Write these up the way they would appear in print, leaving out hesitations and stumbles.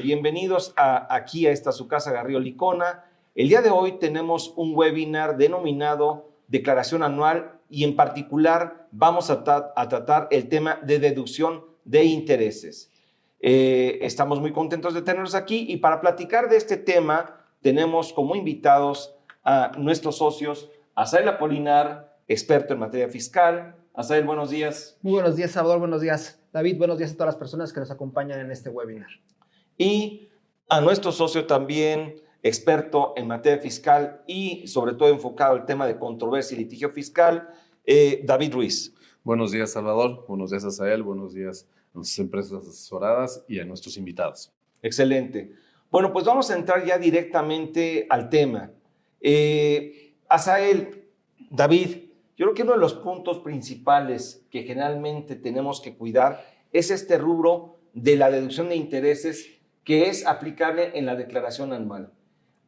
Bienvenidos aquí a esta su casa Garrido Licona. El día de hoy tenemos un webinar denominado Declaración Anual y en particular vamos a tratar el tema de deducción de intereses. Estamos muy contentos de tenerlos aquí y para platicar de este tema tenemos como invitados a nuestros socios, Asael Apolinar, experto en materia fiscal. Asael, buenos días. Muy buenos días, Salvador. Buenos días, David. Buenos días a todas las personas que nos acompañan en este webinar. Y a nuestro socio también, experto en materia fiscal y sobre todo enfocado al tema de controversia y litigio fiscal, David Ruiz. Buenos días, Salvador. Buenos días, Asael. Buenos días a nuestras empresas asesoradas y a nuestros invitados. Excelente. Bueno, pues vamos a entrar ya directamente al tema. Asael, David, yo creo que uno de los puntos principales que generalmente tenemos que cuidar es este rubro de la deducción de intereses que es aplicable en la declaración anual.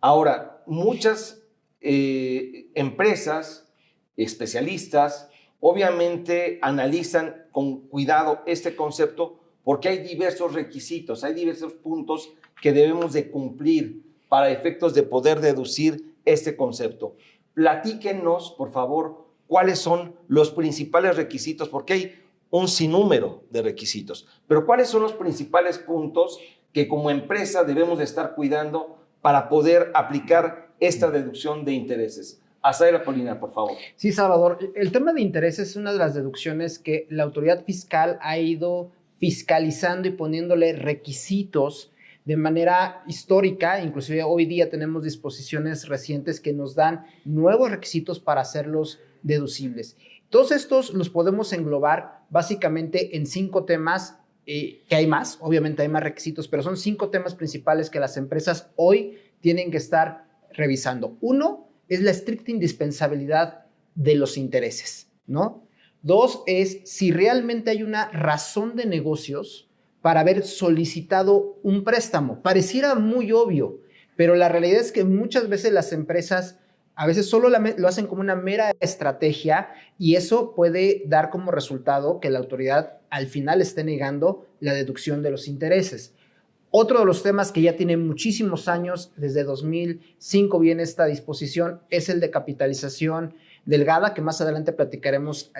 Ahora, muchas empresas, especialistas, obviamente analizan con cuidado este concepto porque hay diversos requisitos, hay diversos puntos que debemos de cumplir para efectos de poder deducir este concepto. Platíquenos, por favor, cuáles son los principales requisitos, porque hay un sinnúmero de requisitos, pero cuáles son los principales puntos que como empresa debemos de estar cuidando para poder aplicar esta deducción de intereses. Asael Apolinar, por favor. Sí, Salvador. El tema de intereses es una de las deducciones que la autoridad fiscal ha ido fiscalizando y poniéndole requisitos de manera histórica. Inclusive hoy día tenemos disposiciones recientes que nos dan nuevos requisitos para hacerlos deducibles. Todos estos los podemos englobar básicamente en 5 temas, que hay más, obviamente hay más requisitos, pero son 5 temas principales que las empresas hoy tienen que estar revisando. 1 es la estricta indispensabilidad de los intereses, ¿no? 2 es si realmente hay una razón de negocios para haber solicitado un préstamo. Pareciera muy obvio, pero la realidad es que muchas veces las empresas a veces solo lo hacen como una mera estrategia y eso puede dar como resultado que la autoridad al final esté negando la deducción de los intereses. Otro de los temas que ya tiene muchísimos años, desde 2005 viene esta disposición, es el de capitalización delgada, que más adelante platicaremos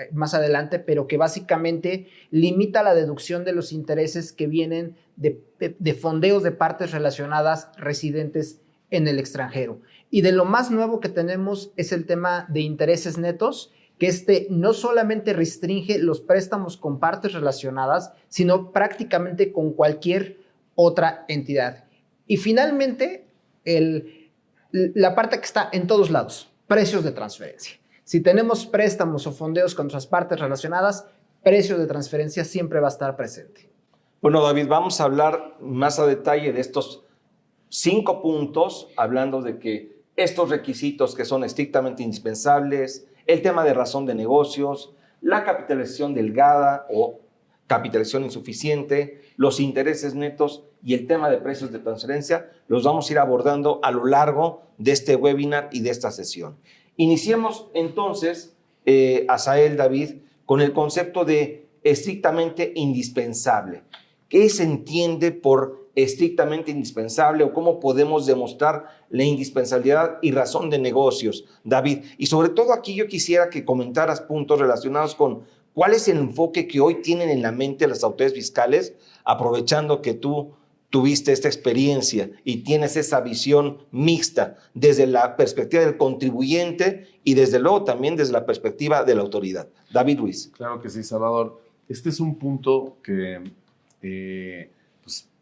pero que básicamente limita la deducción de los intereses que vienen de fondeos de partes relacionadas residentes en el extranjero. Y de lo más nuevo que tenemos es el tema de intereses netos, que no solamente restringe los préstamos con partes relacionadas, sino prácticamente con cualquier otra entidad. Y finalmente, la parte que está en todos lados, precios de transferencia. Si tenemos préstamos o fondeos con otras partes relacionadas, precio de transferencia siempre va a estar presente. Bueno, David, vamos a hablar más a detalle de estos 5 puntos, hablando de que estos requisitos que son estrictamente indispensables, el tema de razón de negocios, la capitalización delgada o capitalización insuficiente, los intereses netos y el tema de precios de transferencia, los vamos a ir abordando a lo largo de este webinar y de esta sesión. Iniciemos entonces, Asael, David, con el concepto de estrictamente indispensable. ¿Qué se entiende por estrictamente indispensable o cómo podemos demostrar la indispensabilidad y razón de negocios, David? Y sobre todo aquí yo quisiera que comentaras puntos relacionados con cuál es el enfoque que hoy tienen en la mente las autoridades fiscales, aprovechando que tú tuviste esta experiencia y tienes esa visión mixta desde la perspectiva del contribuyente y desde luego también desde la perspectiva de la autoridad. David Ruiz. Claro que sí, Salvador. Este es un punto que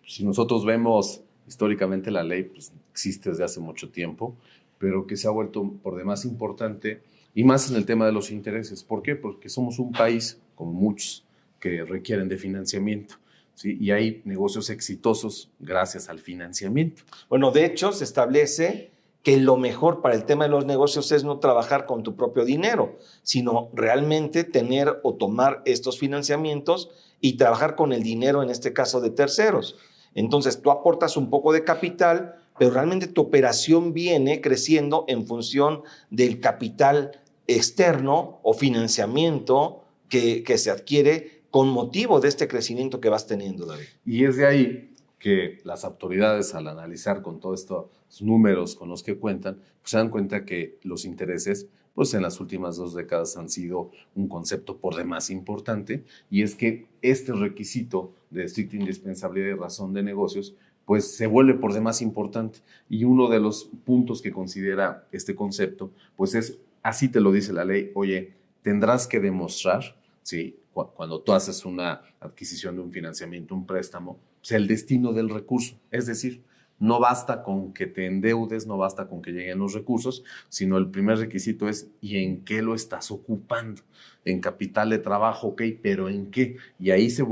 si nosotros vemos históricamente la ley, pues existe desde hace mucho tiempo, pero que se ha vuelto por demás importante y más en el tema de los intereses. ¿Por qué? Porque somos un país, como muchos, que requieren de financiamiento, ¿sí? Y hay negocios exitosos gracias al financiamiento. Bueno, de hecho, se establece que lo mejor para el tema de los negocios es no trabajar con tu propio dinero, sino realmente tener o tomar estos financiamientos y trabajar con el dinero, en este caso, de terceros. Entonces, tú aportas un poco de capital, pero realmente tu operación viene creciendo en función del capital externo o financiamiento que se adquiere con motivo de este crecimiento que vas teniendo, David. Y es de ahí que las autoridades, al analizar con todos estos números con los que cuentan, pues se dan cuenta que los intereses, pues en las últimas 2 décadas han sido un concepto por demás importante, y es que este requisito de estricta indispensabilidad y razón de negocios, pues se vuelve por demás importante. Y uno de los puntos que considera este concepto, pues es, así te lo dice la ley, oye, tendrás que demostrar, ¿sí?, cuando tú haces una adquisición de un financiamiento, un préstamo, pues el destino del recurso. Es decir, no basta con que te endeudes, no basta con que lleguen los recursos, sino el primer requisito es ¿y en qué lo estás ocupando? En capital de trabajo, ok, pero ¿en qué? Y ahí se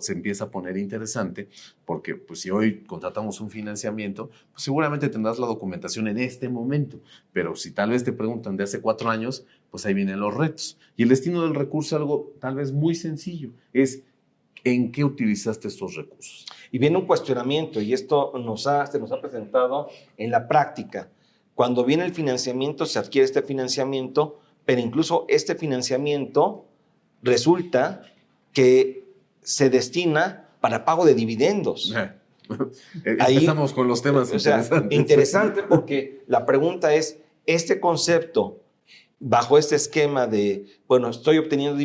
empieza a poner interesante, porque pues si hoy contratamos un financiamiento, pues seguramente tendrás la documentación en este momento, pero si tal vez te preguntan de hace 4 años, pues ahí vienen los retos. Y el destino del recurso es algo tal vez muy sencillo, es ¿en qué utilizaste estos recursos? Y viene un cuestionamiento, y esto se nos ha presentado en la práctica. Cuando viene el financiamiento, se adquiere este financiamiento, pero incluso este financiamiento resulta que se destina para pago de dividendos. Empezamos con los temas interesantes. Interesante, porque la pregunta es, este concepto, bajo este esquema de, bueno, estoy obteniendo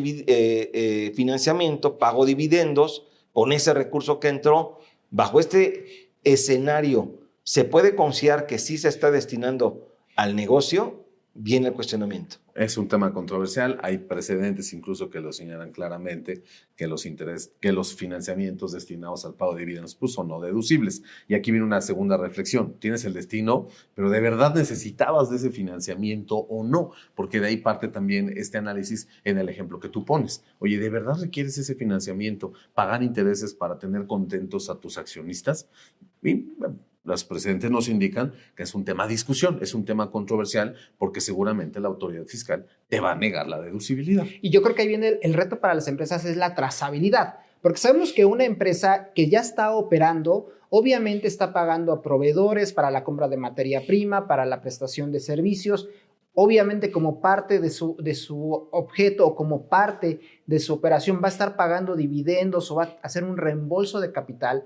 financiamiento, pago dividendos, con ese recurso que entró, bajo este escenario, ¿se puede considerar que sí se está destinando al negocio? Viene el cuestionamiento. Es un tema controversial, hay precedentes incluso que lo señalan claramente, que los financiamientos destinados al pago de dividendos pues, son no deducibles. Y aquí viene una segunda reflexión, tienes el destino, pero ¿de verdad necesitabas de ese financiamiento o no? Porque de ahí parte también este análisis en el ejemplo que tú pones. Oye, ¿de verdad requieres ese financiamiento, pagar intereses para tener contentos a tus accionistas? Y bueno, los precedentes nos indican que es un tema de discusión, es un tema controversial, porque seguramente la autoridad fiscal te va a negar la deducibilidad. Y yo creo que ahí viene el reto para las empresas, es la trazabilidad, porque sabemos que una empresa que ya está operando, obviamente está pagando a proveedores para la compra de materia prima, para la prestación de servicios, obviamente como parte de su objeto o como parte de su operación va a estar pagando dividendos o va a hacer un reembolso de capital,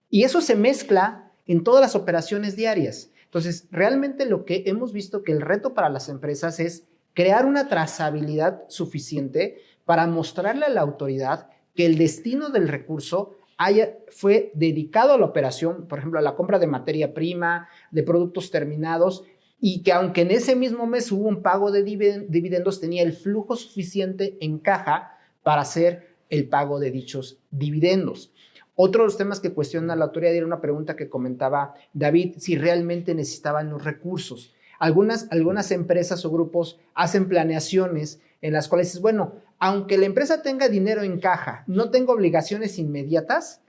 y eso se mezcla en todas las operaciones diarias. Entonces, realmente lo que hemos visto que el reto para las empresas es crear una trazabilidad suficiente para mostrarle a la autoridad que el destino del recurso fue dedicado a la operación, por ejemplo, a la compra de materia prima, de productos terminados, y que aunque en ese mismo mes hubo un pago de dividendos, tenía el flujo suficiente en caja para hacer el pago de dichos dividendos. Otro de los temas que cuestiona la autoridad era una pregunta que comentaba David, si realmente necesitaban los recursos. Algunas empresas o grupos hacen planeaciones en las cuales dices, bueno, aunque la empresa tenga dinero en caja, no tenga obligaciones inmediatas,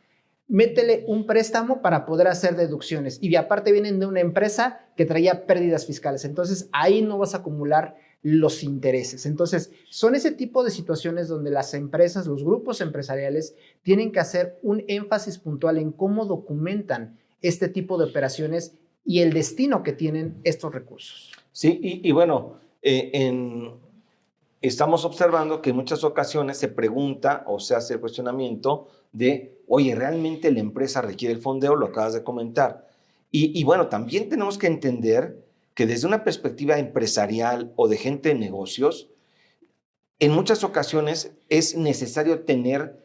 métele un préstamo para poder hacer deducciones. Y aparte vienen de una empresa que traía pérdidas fiscales. Entonces, ahí no vas a acumular los intereses. Entonces, son ese tipo de situaciones donde las empresas, los grupos empresariales, tienen que hacer un énfasis puntual en cómo documentan este tipo de operaciones y el destino que tienen estos recursos. Sí, y bueno, estamos observando que en muchas ocasiones se pregunta o se hace el cuestionamiento de, oye, ¿realmente la empresa requiere el fondeo? Lo acabas de comentar. Y bueno, también tenemos que entender que desde una perspectiva empresarial o de gente de negocios, en muchas ocasiones es necesario tener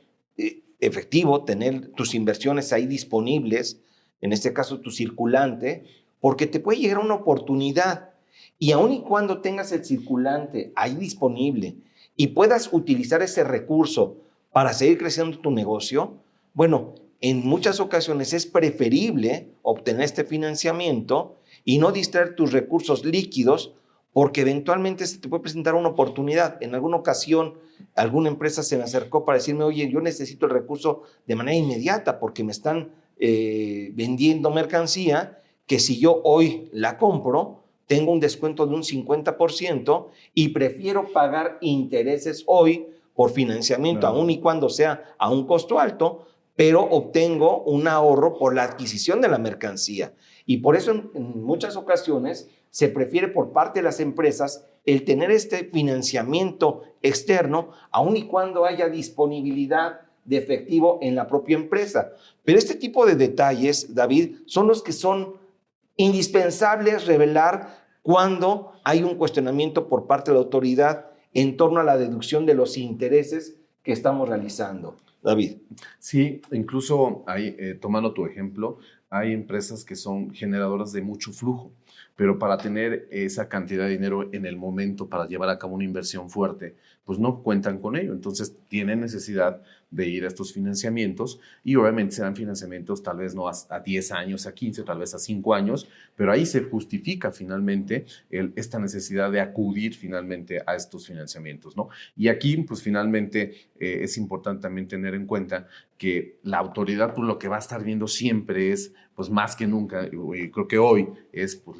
efectivo, tener tus inversiones ahí disponibles, en este caso tu circulante, porque te puede llegar una oportunidad y aun y cuando tengas el circulante ahí disponible y puedas utilizar ese recurso para seguir creciendo tu negocio, bueno, en muchas ocasiones es preferible obtener este financiamiento y no distraer tus recursos líquidos porque eventualmente se te puede presentar una oportunidad. En alguna ocasión, alguna empresa se me acercó para decirme, oye, yo necesito el recurso de manera inmediata porque me están vendiendo mercancía que si yo hoy la compro, tengo un descuento de un 50% y prefiero pagar intereses hoy por financiamiento, Claro. aun y cuando sea a un costo alto, pero obtengo un ahorro por la adquisición de la mercancía. Y por eso en muchas ocasiones se prefiere por parte de las empresas el tener este financiamiento externo, aun y cuando haya disponibilidad de efectivo en la propia empresa. Pero este tipo de detalles, David, son los que son indispensables revelar cuando hay un cuestionamiento por parte de la autoridad en torno a la deducción de los intereses que estamos realizando. David. Sí, incluso hay, tomando tu ejemplo, hay empresas que son generadoras de mucho flujo, pero para tener esa cantidad de dinero en el momento para llevar a cabo una inversión fuerte, pues no cuentan con ello. Entonces tienen necesidad de ir a estos financiamientos y obviamente serán financiamientos tal vez no a 10 años, a 15, tal vez a 5 años, pero ahí se justifica finalmente esta necesidad de acudir finalmente a estos financiamientos, ¿no? Y aquí pues finalmente es importante también tener en cuenta que la autoridad pues lo que va a estar viendo siempre es pues más que nunca, y creo que hoy es pues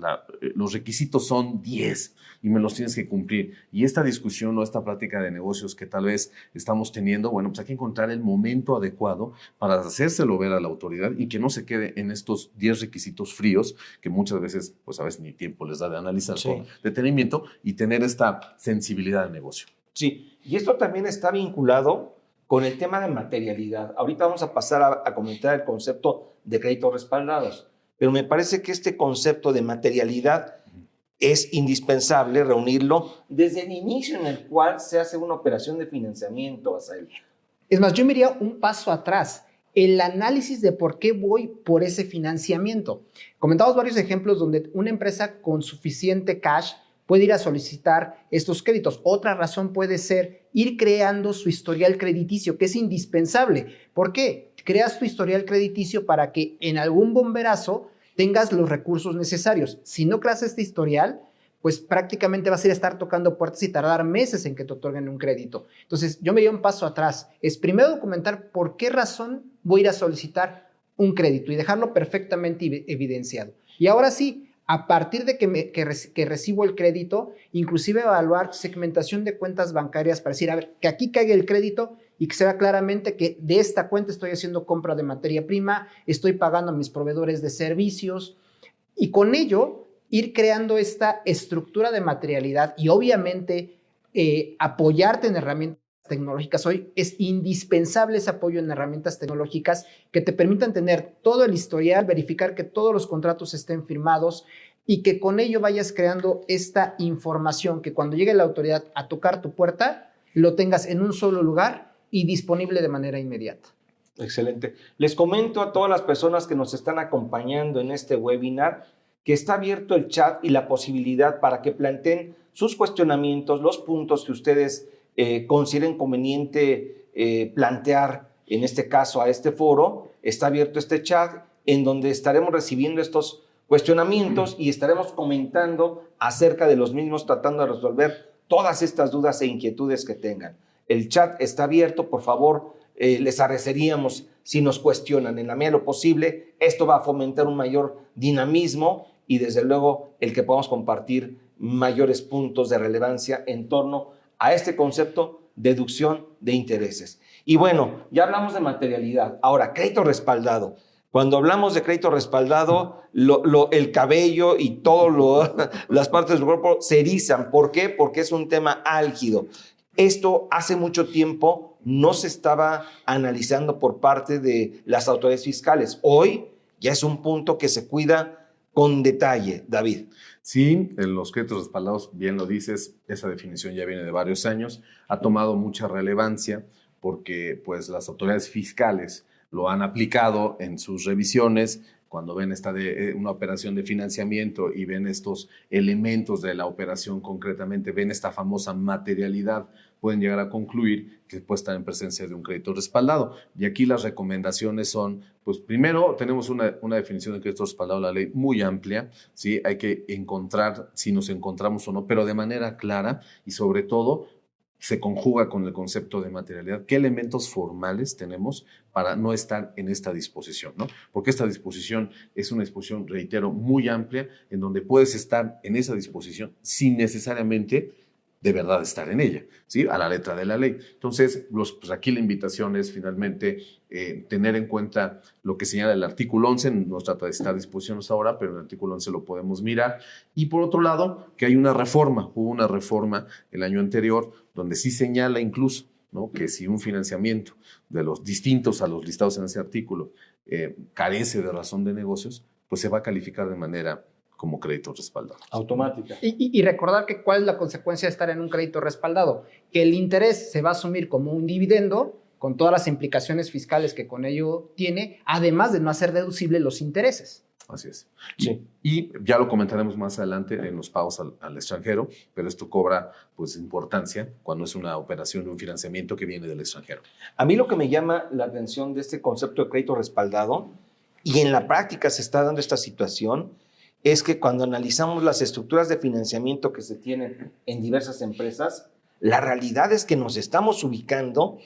los requisitos son 10 y me los tienes que cumplir. Y esta discusión o esta plática de negocios que tal vez estamos teniendo, bueno, pues hay que encontrar el momento adecuado para hacérselo ver a la autoridad y que no se quede en estos 10 requisitos fríos que muchas veces, pues a veces ni tiempo les da de analizar con detenimiento y tener esta sensibilidad de negocio. Sí, y esto también está vinculado con el tema de materialidad. Ahorita vamos a pasar a comentar el concepto de créditos respaldados, pero me parece que este concepto de materialidad es indispensable reunirlo desde el inicio en el cual se hace una operación de financiamiento, Asael. Es más, yo me iría un paso atrás, el análisis de por qué voy por ese financiamiento. Comentamos varios ejemplos donde una empresa con suficiente cash puede ir a solicitar estos créditos. Otra razón puede ser ir creando su historial crediticio, que es indispensable. ¿Por qué? Creas tu historial crediticio para que en algún bomberazo tengas los recursos necesarios. Si no creas este historial, pues prácticamente vas a ir a estar tocando puertas y tardar meses en que te otorguen un crédito. Entonces, yo me doy un paso atrás. Es primero documentar por qué razón voy a ir a solicitar un crédito y dejarlo perfectamente evidenciado. Y ahora sí, a partir de que recibo el crédito, inclusive evaluar segmentación de cuentas bancarias para decir, a ver, que aquí caiga el crédito y que se vea claramente que de esta cuenta estoy haciendo compra de materia prima, estoy pagando a mis proveedores de servicios y con ello ir creando esta estructura de materialidad y obviamente apoyarte en herramientas tecnológicas. Hoy es indispensable ese apoyo en herramientas tecnológicas que te permitan tener todo el historial, verificar que todos los contratos estén firmados y que con ello vayas creando esta información que cuando llegue la autoridad a tocar tu puerta, lo tengas en un solo lugar y disponible de manera inmediata. Excelente. Les comento a todas las personas que nos están acompañando en este webinar que está abierto el chat y la posibilidad para que planteen sus cuestionamientos, los puntos que ustedes consideren conveniente plantear, en este caso a este foro. Está abierto este chat en donde estaremos recibiendo estos cuestionamientos y estaremos comentando acerca de los mismos, tratando de resolver todas estas dudas e inquietudes que tengan. El chat está abierto, por favor, les agradeceríamos si nos cuestionan en la medida de lo posible. Esto va a fomentar un mayor dinamismo y desde luego el que podamos compartir mayores puntos de relevancia en torno a este concepto de deducción de intereses. Y bueno, ya hablamos de materialidad. Ahora, crédito respaldado. Cuando hablamos de crédito respaldado, el cabello y todas las partes del cuerpo se erizan. ¿Por qué? Porque es un tema álgido. Esto hace mucho tiempo no se estaba analizando por parte de las autoridades fiscales. Hoy ya es un punto que se cuida con detalle, David. Sí, en los créditos respaldados, bien lo dices, esa definición ya viene de varios años, ha tomado mucha relevancia porque pues, las autoridades fiscales lo han aplicado en sus revisiones. Cuando ven una operación de financiamiento y ven estos elementos de la operación concretamente, ven esta famosa materialidad, pueden llegar a concluir que puede estar en presencia de un crédito respaldado. Y aquí las recomendaciones son, pues primero tenemos una definición de crédito respaldado, la ley muy amplia, ¿sí? Hay que encontrar si nos encontramos o no, pero de manera clara y sobre todo se conjuga con el concepto de materialidad. ¿Qué elementos formales tenemos para no estar en esta disposición, ¿no? Porque esta disposición es una disposición, reitero, muy amplia, en donde puedes estar en esa disposición sin necesariamente de verdad estar en ella, ¿sí? A la letra de la ley. Entonces, pues aquí la invitación es finalmente tener en cuenta lo que señala el artículo 11, no trata de estar disposiciones ahora, pero el artículo 11 lo podemos mirar. Y por otro lado, que hay hubo una reforma el año anterior, donde sí señala incluso ¿no? Que si un financiamiento de los distintos a los listados en ese artículo carece de razón de negocios, pues se va a calificar de manera como crédito respaldado. Automática. Y recordar que cuál es la consecuencia de estar en un crédito respaldado, que el interés se va a asumir como un dividendo con todas las implicaciones fiscales que con ello tiene, además de no hacer deducible los intereses. Así es. Sí. Y ya lo comentaremos más adelante en los pagos al extranjero, pero esto cobra pues importancia cuando es una operación de un financiamiento que viene del extranjero. A mí lo que me llama la atención de este concepto de crédito respaldado, y en la práctica se está dando esta situación, es que cuando analizamos las estructuras de financiamiento que se tienen en diversas empresas, la realidad es que nos estamos ubicando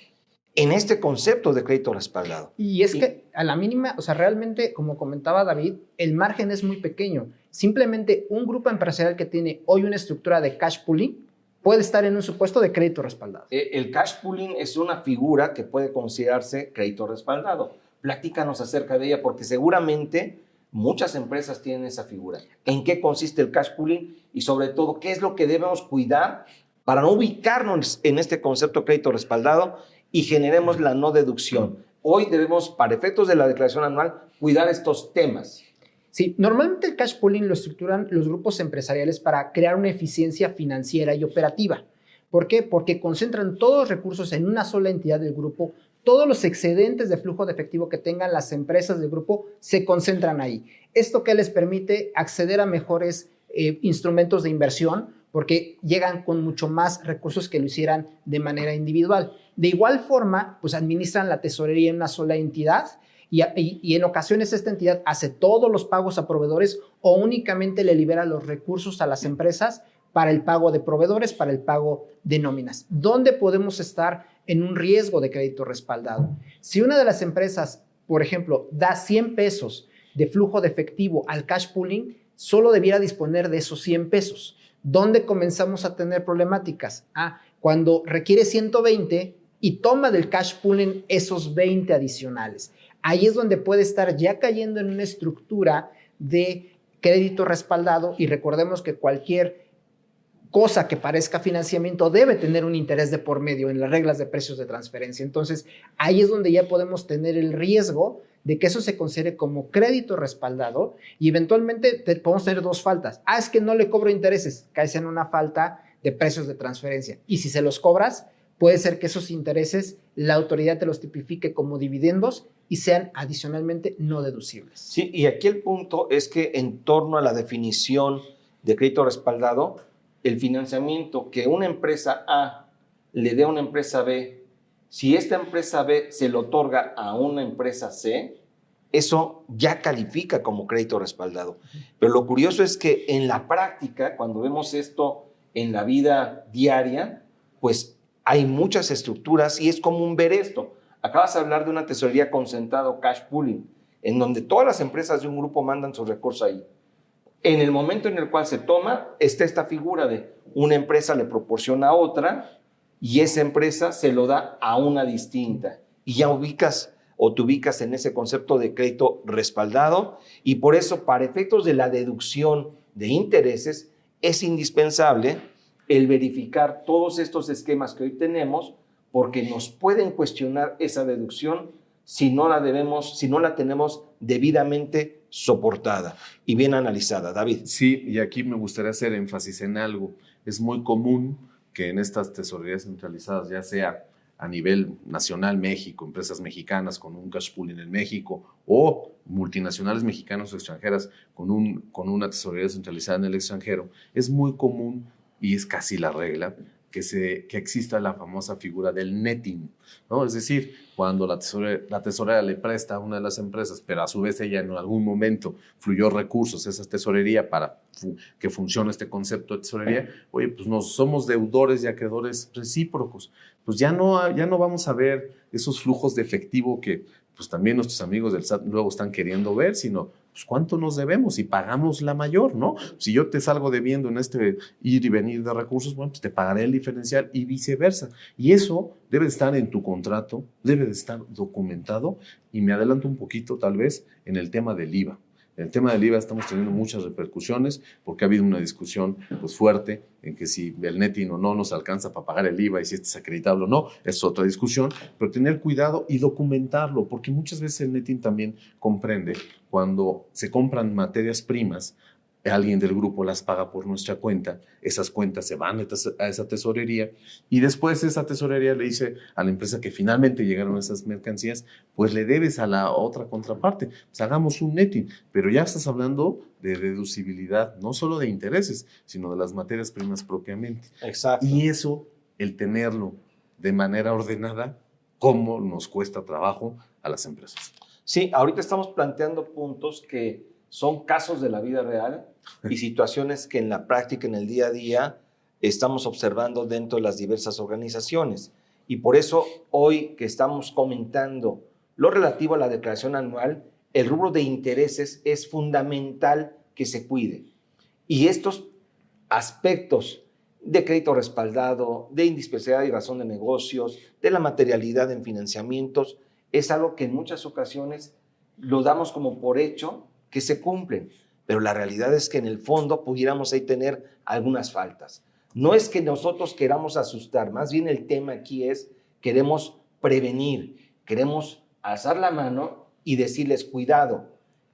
en este concepto de crédito respaldado. Y es que a la mínima, o sea, realmente, como comentaba David, el margen es muy pequeño. Simplemente un grupo empresarial que tiene hoy una estructura de cash pooling puede estar en un supuesto de crédito respaldado. El cash pooling es una figura que puede considerarse crédito respaldado. Platícanos acerca de ella, porque seguramente muchas empresas tienen esa figura. ¿En qué consiste el cash pooling? Y sobre todo, ¿qué es lo que debemos cuidar para no ubicarnos en este concepto de crédito respaldado y generemos la no deducción? Hoy debemos, para efectos de la declaración anual, cuidar estos temas. Sí, normalmente el cash pooling lo estructuran los grupos empresariales para crear una eficiencia financiera y operativa. ¿Por qué? Porque concentran todos los recursos en una sola entidad del grupo. Todos los excedentes de flujo de efectivo que tengan las empresas del grupo se concentran ahí. ¿Esto qué les permite? Acceder a mejores instrumentos de inversión, porque llegan con mucho más recursos que lo hicieran de manera individual. De igual forma, pues administran la tesorería en una sola entidad y en ocasiones esta entidad hace todos los pagos a proveedores o únicamente le libera los recursos a las empresas para el pago de proveedores, para el pago de nóminas. ¿Dónde podemos estar en un riesgo de crédito respaldado? Si una de las empresas, por ejemplo, da 100 pesos de flujo de efectivo al cash pooling, solo debiera disponer de esos 100 pesos. ¿Dónde comenzamos a tener problemáticas? Cuando requiere 120 y toma del cash pooling esos 20 adicionales. Ahí es donde puede estar ya cayendo en una estructura de crédito respaldado, y recordemos que cualquier cosa que parezca financiamiento debe tener un interés de por medio en las reglas de precios de transferencia. Entonces, ahí es donde ya podemos tener el riesgo de que eso se considere como crédito respaldado y eventualmente podemos tener dos faltas. Es que no le cobro intereses, caes en una falta de precios de transferencia. Y si se los cobras, puede ser que esos intereses la autoridad te los tipifique como dividendos y sean adicionalmente no deducibles. Sí, y aquí el punto es que en torno a la definición de crédito respaldado, el financiamiento que una empresa A le dé a una empresa B, si esta empresa B se lo otorga a una empresa C, eso ya califica como crédito respaldado. Pero lo curioso es que en la práctica, cuando vemos esto en la vida diaria, pues hay muchas estructuras y es común ver esto. Acabas de hablar de una tesorería concentrada o cash pooling, en donde todas las empresas de un grupo mandan sus recursos ahí. En el momento en el cual se toma, está esta figura de una empresa le proporciona a otra y esa empresa se lo da a una distinta. Y ya te ubicas en ese concepto de crédito respaldado, y por eso, para efectos de la deducción de intereses, es indispensable el verificar todos estos esquemas que hoy tenemos, porque nos pueden cuestionar esa deducción si no la tenemos debidamente soportada y bien analizada. David. Sí, y aquí me gustaría hacer énfasis en algo. Es muy común que en estas tesorerías centralizadas, ya sea a nivel nacional México, empresas mexicanas con un cash pooling en México, o multinacionales mexicanas o extranjeras con una tesorería centralizada en el extranjero, es muy común y es casi la regla que exista la famosa figura del netting, ¿no? Es decir, cuando la tesorera le presta a una de las empresas, pero a su vez ella en algún momento fluyó recursos a esa tesorería para que funcione este concepto de tesorería, oye, pues somos deudores y acreedores recíprocos. Pues ya no vamos a ver esos flujos de efectivo que pues también nuestros amigos del SAT luego están queriendo ver, sino pues cuánto nos debemos y pagamos la mayor, ¿no? Si yo te salgo debiendo en este ir y venir de recursos, bueno, pues te pagaré el diferencial y viceversa. Y eso debe de estar en tu contrato, debe de estar documentado, y me adelanto un poquito tal vez en el tema del IVA. El tema del IVA estamos teniendo muchas repercusiones porque ha habido una discusión pues, fuerte en que si el netting o no nos alcanza para pagar el IVA y si este es acreditable o no, es otra discusión, pero tener cuidado y documentarlo, porque muchas veces el netting también comprende cuando se compran materias primas, alguien del grupo las paga por nuestra cuenta, esas cuentas se van a esa tesorería y después esa tesorería le dice a la empresa que finalmente llegaron esas mercancías, pues le debes a la otra contraparte, pues hagamos un netting, pero ya estás hablando de deducibilidad, no solo de intereses, sino de las materias primas propiamente. Exacto. Y eso, el tenerlo de manera ordenada, ¿cómo nos cuesta trabajo a las empresas? Sí, ahorita estamos planteando puntos que son casos de la vida real y situaciones que en la práctica, en el día a día, estamos observando dentro de las diversas organizaciones. Y por eso hoy que estamos comentando lo relativo a la declaración anual, el rubro de intereses es fundamental que se cuide. Y estos aspectos de crédito respaldado, de indispensabilidad y razón de negocios, de la materialidad en financiamientos, es algo que en muchas ocasiones lo damos como por hecho que se cumplen, pero la realidad es que en el fondo pudiéramos ahí tener algunas faltas. No es que nosotros queramos asustar, más bien el tema aquí es queremos prevenir, queremos alzar la mano y decirles cuidado,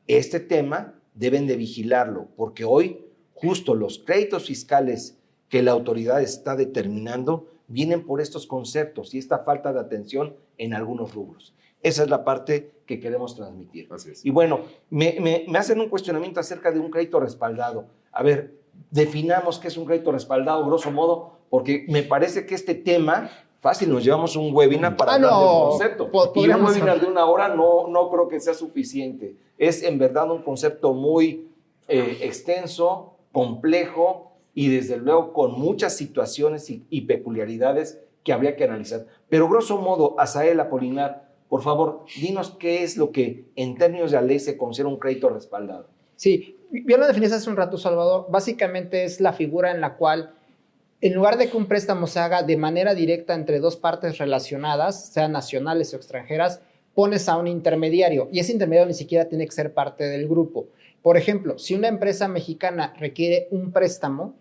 este tema deben de vigilarlo, porque hoy justo los créditos fiscales que la autoridad está determinando vienen por estos conceptos y esta falta de atención en algunos rubros. Esa es la parte que queremos transmitir. Así es. Y bueno, me hacen un cuestionamiento acerca de un crédito respaldado. A ver, definamos qué es un crédito respaldado, grosso modo, porque me parece que este tema, fácil, nos llevamos un webinar para hablar del concepto. Y un webinar de 1 hora no creo que sea suficiente. Es en verdad un concepto muy extenso, complejo y desde luego con muchas situaciones y peculiaridades que habría que analizar. Pero grosso modo, Azael Apolinar, por favor, dinos qué es lo que en términos de la ley se considera un crédito respaldado. Sí, bien lo definiste hace un rato, Salvador. Básicamente es la figura en la cual, en lugar de que un préstamo se haga de manera directa entre dos partes relacionadas, sean nacionales o extranjeras, pones a un intermediario y ese intermediario ni siquiera tiene que ser parte del grupo. Por ejemplo, si una empresa mexicana requiere un préstamo,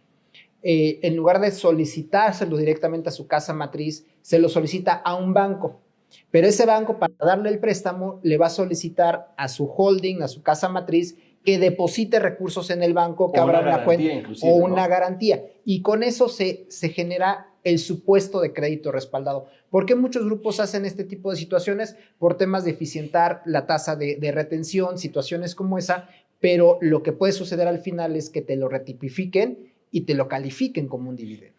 en lugar de solicitárselo directamente a su casa matriz, se lo solicita a un banco. Pero ese banco, para darle el préstamo, le va a solicitar a su holding, a su casa matriz, que deposite recursos en el banco, que abra una cuenta o una garantía. Y con eso se genera el supuesto de crédito respaldado. ¿Por qué muchos grupos hacen este tipo de situaciones? Por temas de eficientar la tasa de retención, situaciones como esa, pero lo que puede suceder al final es que te lo retipifiquen y te lo califiquen como un dividendo.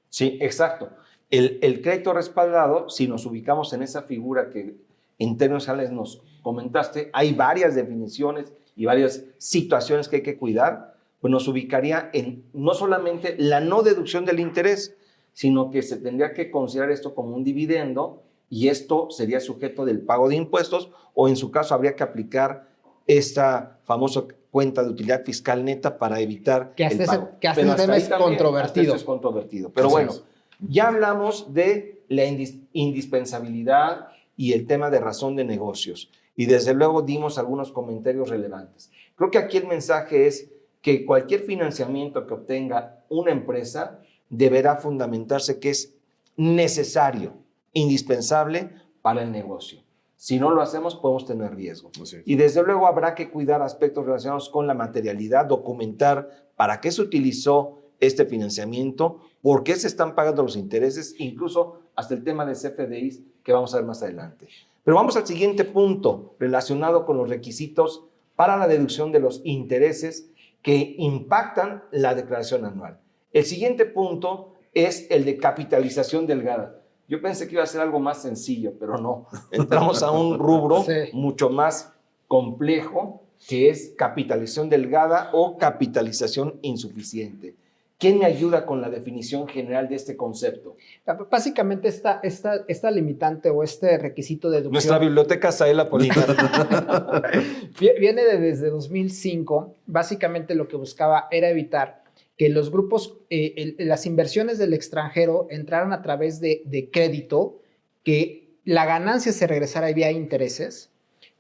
Sí, exacto. El crédito respaldado, si nos ubicamos en esa figura que en términos generales nos comentaste, hay varias definiciones y varias situaciones que hay que cuidar, pues nos ubicaría en no solamente la no deducción del interés, sino que se tendría que considerar esto como un dividendo y esto sería sujeto del pago de impuestos o en su caso habría que aplicar esta famosa cuenta de utilidad fiscal neta para evitar que hasta el pago. Que hasta ese tema es controvertido. Es controvertido. Pero bueno, ya hablamos de la indispensabilidad y el tema de razón de negocios. Y desde luego dimos algunos comentarios relevantes. Creo que aquí el mensaje es que cualquier financiamiento que obtenga una empresa deberá fundamentarse que es necesario, indispensable para el negocio. Si no lo hacemos, podemos tener riesgo. Y desde luego habrá que cuidar aspectos relacionados con la materialidad, documentar para qué se utilizó este financiamiento, por qué se están pagando los intereses, incluso hasta el tema de CFDIs que vamos a ver más adelante. Pero vamos al siguiente punto relacionado con los requisitos para la deducción de los intereses que impactan la declaración anual. El siguiente punto es el de capitalización delgada. Yo pensé que iba a ser algo más sencillo, pero no. Entramos a un rubro mucho más complejo, que es capitalización delgada o capitalización insuficiente. ¿Quién me ayuda con la definición general de este concepto? Básicamente esta limitante o este requisito de deducción... Nuestra biblioteca Azael Apolinar. Viene desde 2005. Básicamente lo que buscaba era evitar que los grupos, las inversiones del extranjero entraran a través de crédito, que la ganancia se regresara vía intereses,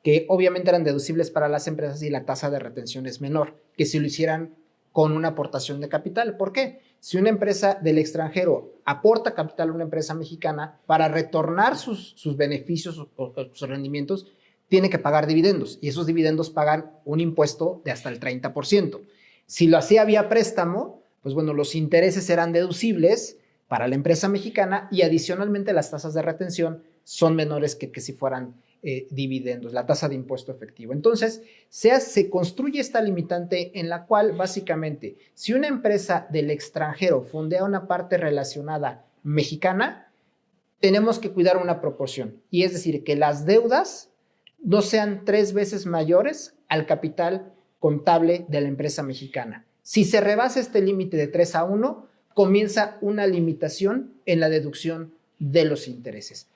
que obviamente eran deducibles para las empresas y la tasa de retención es menor que si lo hicieran con una aportación de capital. ¿Por qué? Si una empresa del extranjero aporta capital a una empresa mexicana, para retornar sus beneficios o sus rendimientos, tiene que pagar dividendos y esos dividendos pagan un impuesto de hasta el 30%. Si lo hacía vía préstamo, pues bueno, los intereses eran deducibles para la empresa mexicana y adicionalmente las tasas de retención son menores que si fueran dividendos, la tasa de impuesto efectivo. Entonces, se construye esta limitante en la cual básicamente, si una empresa del extranjero fondea una parte relacionada mexicana, tenemos que cuidar una proporción, y es decir, que las deudas no sean 3 veces mayores al capital contable de la empresa mexicana. Si se rebasa este límite de 3:1, comienza una limitación en la deducción de los intereses.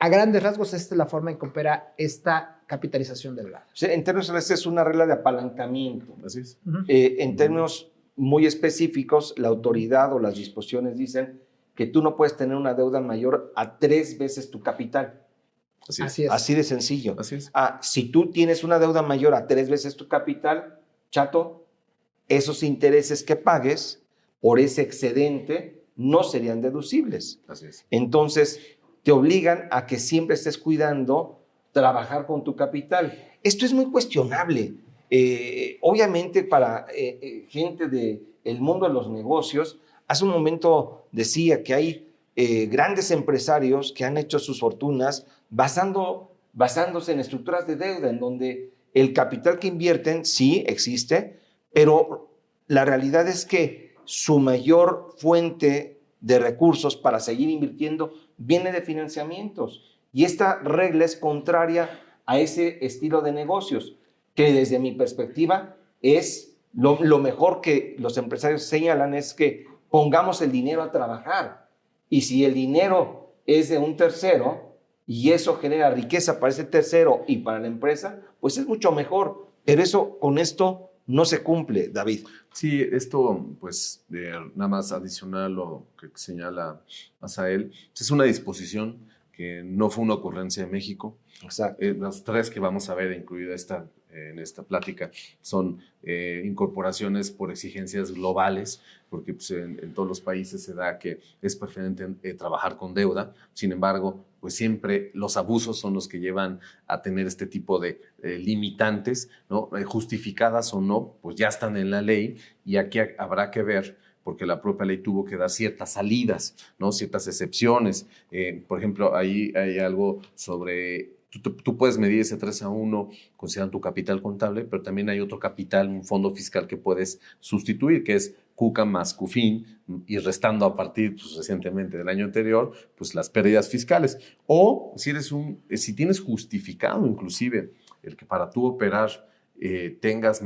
A grandes rasgos, esta es la forma en que opera esta capitalización delgada. Sí, en términos generales es una regla de apalancamiento. Así es. En términos muy específicos, la autoridad o las disposiciones dicen que tú no puedes tener una deuda mayor a 3 veces tu capital. Así es. Así de sencillo. Así es. Si tú tienes una deuda mayor a 3 veces tu capital, chato, esos intereses que pagues por ese excedente no serían deducibles. Así es. Entonces, te obligan a que siempre estés cuidando trabajar con tu capital. Esto es muy cuestionable. Obviamente para gente del mundo de los negocios, hace un momento decía que hay grandes empresarios que han hecho sus fortunas basándose en estructuras de deuda, en donde el capital que invierten sí existe, pero la realidad es que su mayor fuente de recursos para seguir invirtiendo viene de financiamientos. Y esta regla es contraria a ese estilo de negocios, que desde mi perspectiva es lo mejor que los empresarios señalan, es que pongamos el dinero a trabajar. Y si el dinero es de un tercero y eso genera riqueza para ese tercero y para la empresa, pues es mucho mejor. Pero con esto no se cumple, David. Sí, esto, pues, nada más adicional lo que señala Asael, es una disposición que no fue una ocurrencia de México. Exacto. Las 3 que vamos a ver, incluida en esta plática, son incorporaciones por exigencias globales, porque pues, en todos los países se da que es preferente trabajar con deuda. Sin embargo, pues siempre los abusos son los que llevan a tener este tipo de limitantes, ¿no? Justificadas o no, pues ya están en la ley, y aquí habrá que ver, porque la propia ley tuvo que dar ciertas salidas, ¿no? Ciertas excepciones. Por ejemplo, ahí hay algo sobre... Tú puedes medir ese 3:1 considerando tu capital contable, pero también hay otro capital, un fondo fiscal que puedes sustituir, que es CUCA más CUFIN, y restando a partir, pues, recientemente del año anterior, pues las pérdidas fiscales. O si tienes justificado inclusive el que para tú operar tengas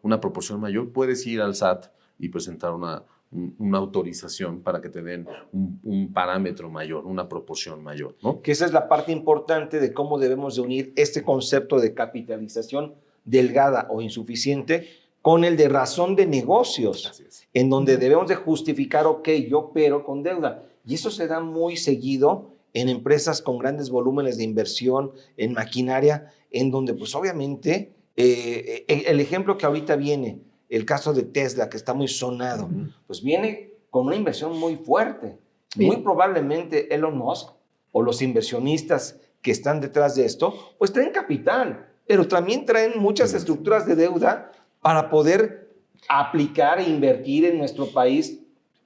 una proporción mayor, puedes ir al SAT y presentar una autorización para que te den un parámetro mayor, una proporción mayor, ¿no? Que esa es la parte importante de cómo debemos de unir este concepto de capitalización delgada o insuficiente con el de razón de negocios, en donde debemos de justificar, ok, yo opero con deuda. Y eso se da muy seguido en empresas con grandes volúmenes de inversión, en maquinaria, en donde pues obviamente el ejemplo que ahorita viene, el caso de Tesla, que está muy sonado, pues viene con una inversión muy fuerte. Muy probablemente Elon Musk o los inversionistas que están detrás de esto, pues traen capital, pero también traen muchas estructuras de deuda para poder aplicar e invertir en nuestro país,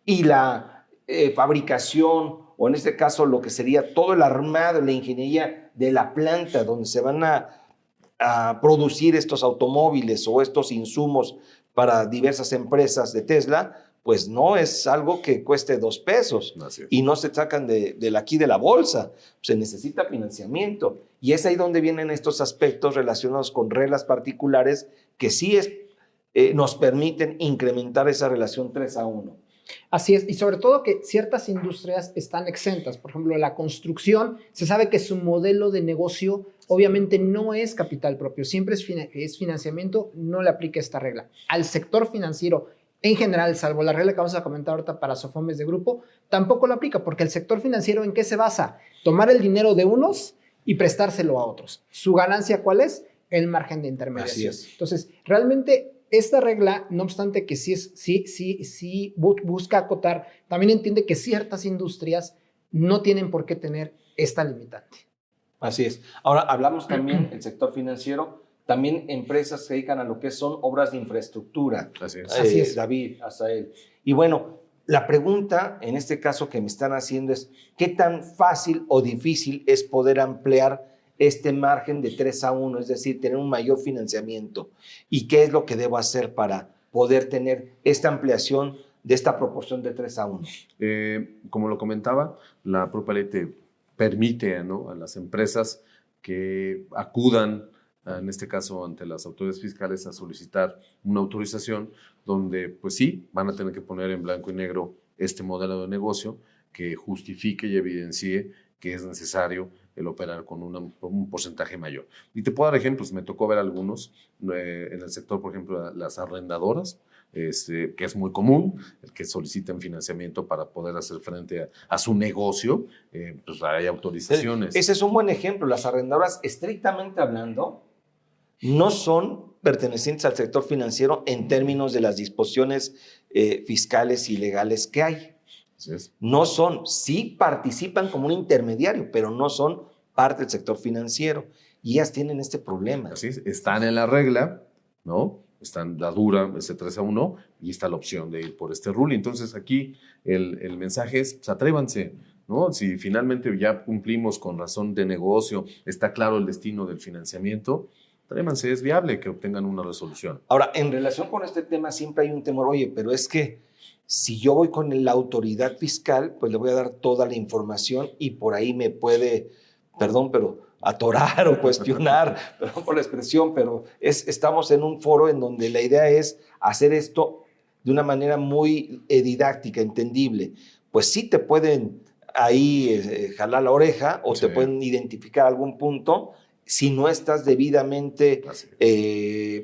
y la fabricación, o en este caso lo que sería todo el armado, la ingeniería de la planta donde se van a producir estos automóviles o estos insumos para diversas empresas de Tesla, pues no es algo que cueste 2 pesos y no se sacan aquí de la bolsa. Se necesita financiamiento, y es ahí donde vienen estos aspectos relacionados con reglas particulares que sí nos permiten incrementar esa relación 3:1. Así es, y sobre todo que ciertas industrias están exentas. Por ejemplo, la construcción, se sabe que su modelo de negocio obviamente no es capital propio, siempre es financiamiento, no le aplica esta regla. Al sector financiero en general, salvo la regla que vamos a comentar ahorita para SOFOMES de grupo, tampoco lo aplica, porque el sector financiero, ¿en qué se basa? Tomar el dinero de unos y prestárselo a otros. ¿Su ganancia cuál es? El margen de intermediación. Así es. Entonces, realmente esta regla, no obstante que sí busca acotar, también entiende que ciertas industrias no tienen por qué tener esta limitante. Así es. Ahora hablamos también del sector financiero, también empresas que se dedican a lo que son obras de infraestructura. Así es. Así es. David, Asael. Y bueno, la pregunta en este caso que me están haciendo es, ¿qué tan fácil o difícil es poder ampliar este margen de 3-1, es decir, tener un mayor financiamiento? ¿Y qué es lo que debo hacer para poder tener esta ampliación de esta proporción de 3-1? Como lo comentaba, la propia ley te permite, ¿no?, a las empresas que acudan, en este caso ante las autoridades fiscales, a solicitar una autorización donde, pues sí, van a tener que poner en blanco y negro este modelo de negocio que justifique y evidencie que es necesario el operar con un porcentaje mayor. Y te puedo dar ejemplos, me tocó ver algunos en el sector, por ejemplo, las arrendadoras, que es muy común, el que soliciten financiamiento para poder hacer frente a su negocio, pues hay autorizaciones. Ese es un buen ejemplo. Las arrendadoras, estrictamente hablando, no son pertenecientes al sector financiero en términos de las disposiciones fiscales y legales que hay. Así es. No son, sí participan como un intermediario, pero no son parte del sector financiero. Y ellas tienen este problema. Así es, están en la regla, ¿no? Están la dura, ese 3-1, y está la opción de ir por este ruling. Entonces aquí el mensaje es, pues, atrévanse, ¿no? Si finalmente ya cumplimos con razón de negocio, está claro el destino del financiamiento, atrévanse, es viable que obtengan una resolución. Ahora, en relación con este tema siempre hay un temor, oye, pero es que si yo voy con la autoridad fiscal, pues le voy a dar toda la información y por ahí me puede, perdón, pero atorar o cuestionar, perdón por la expresión, pero estamos en un foro en donde la idea es hacer esto de una manera muy didáctica, entendible. Pues sí te pueden ahí jalar la oreja o te pueden identificar algún punto si no estás debidamente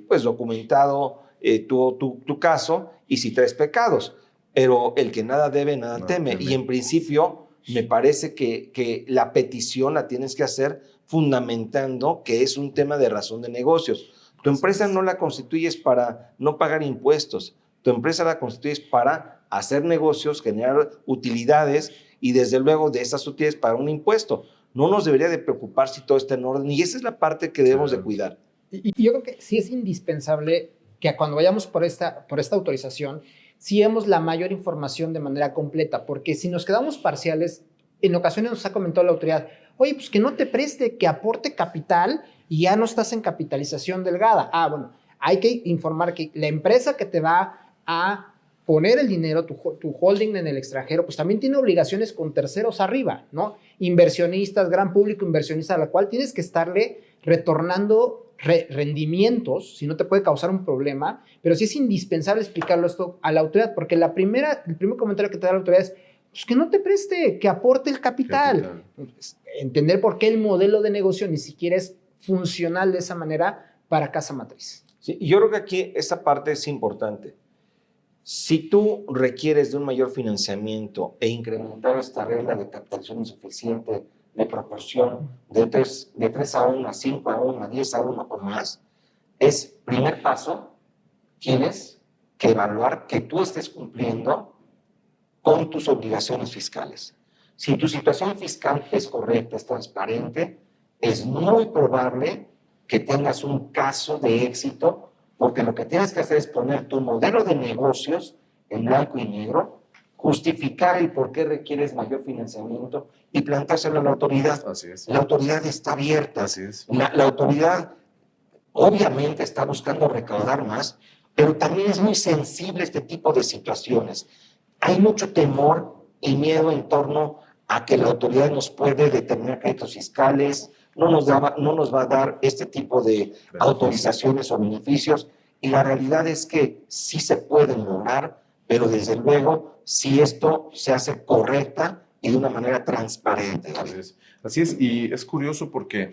pues documentado tu caso y si traes pecados. Pero el que nada debe, nada teme. Y en principio me parece que la petición la tienes que hacer fundamentando que es un tema de razón de negocios. Tu empresa no la constituyes para no pagar impuestos. Tu empresa la constituyes para hacer negocios, generar utilidades y desde luego de esas utilidades pagar un impuesto. No nos debería de preocupar si todo está en orden y esa es la parte que debemos de cuidar. Y yo creo que sí es indispensable que cuando vayamos por esta autorización, sí demos la mayor información de manera completa, porque si nos quedamos parciales, en ocasiones nos ha comentado la autoridad, oye, pues que no te preste, que aporte capital y ya no estás en capitalización delgada. Ah, bueno, hay que informar que la empresa que te va a poner el dinero, tu holding en el extranjero, pues también tiene obligaciones con terceros arriba, ¿no? Inversionistas, gran público inversionista, a la cual tienes que estarle retornando rendimientos, si no te puede causar un problema, pero sí es indispensable explicarlo esto a la autoridad, porque el primer comentario que te da la autoridad es, pues que no te preste, que aporte el capital. Entender por qué el modelo de negocio ni siquiera es funcional de esa manera para casa matriz. Sí, yo creo que aquí esta parte es importante. Si tú requieres de un mayor financiamiento e incrementar esta regla de captación insuficiente de proporción de 3-1, a 5-1, a 10-1 o más, es primer paso, tienes que evaluar que tú estés cumpliendo con tus obligaciones fiscales. Si tu situación fiscal es correcta, es transparente, es muy probable que tengas un caso de éxito, porque lo que tienes que hacer es poner tu modelo de negocios en blanco y negro, justificar el por qué requieres mayor financiamiento y plantárselo a la autoridad. Así es. La autoridad está abierta. Así es. La autoridad obviamente está buscando recaudar más, pero también es muy sensible a este tipo de situaciones. Hay mucho temor y miedo en torno a que la autoridad nos puede determinar créditos fiscales, no nos va a dar este tipo de autorizaciones o beneficios, y la realidad es que sí se pueden lograr, pero desde luego si esto se hace correcta y de una manera transparente. Así es, y es curioso porque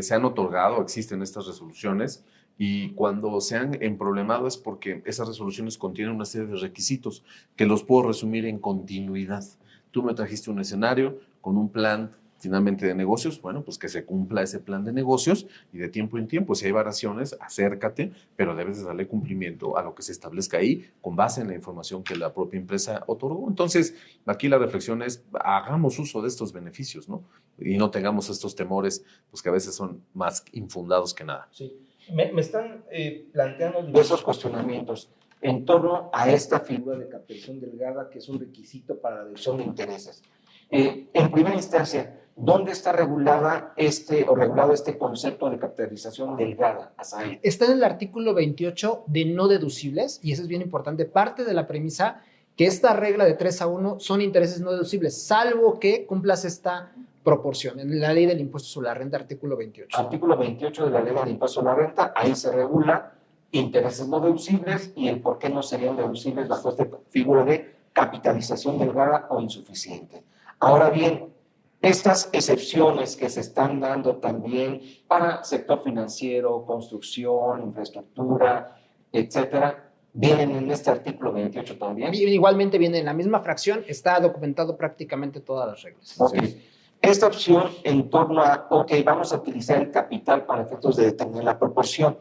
se han otorgado, existen estas resoluciones, y cuando se han emproblemado es porque esas resoluciones contienen una serie de requisitos que los puedo resumir en continuidad. Tú me trajiste un escenario con un plan finalmente de negocios, bueno, pues que se cumpla ese plan de negocios y de tiempo en tiempo, si hay variaciones, acércate, pero debes de darle cumplimiento a lo que se establezca ahí con base en la información que la propia empresa otorgó. Entonces, aquí la reflexión es, hagamos uso de estos beneficios, ¿no? Y no tengamos estos temores, pues que a veces son más infundados que nada. Sí. Me están planteando diversos cuestionamientos en torno a esta figura de capitalización delgada, que es un requisito para la deducción de intereses. En primera instancia, ¿dónde está regulado este concepto de capitalización delgada, Asael? Está en el artículo 28 de no deducibles, y eso es bien importante. Parte de la premisa que esta regla de 3-1 son intereses no deducibles, salvo que cumplas esta proporción. En la ley del impuesto sobre la renta, artículo 28. Artículo 28 de la ley del impuesto sobre la renta, ahí se regula intereses no deducibles y el por qué no serían deducibles bajo esta figura de capitalización delgada o insuficiente. Ahora bien, estas excepciones que se están dando también para sector financiero, construcción, infraestructura, etcétera, vienen en este artículo 28 también. Igualmente viene en la misma fracción, está documentado prácticamente todas las reglas. Okay. Sí. Esta opción en torno a, vamos a utilizar el capital para efectos de determinar la proporción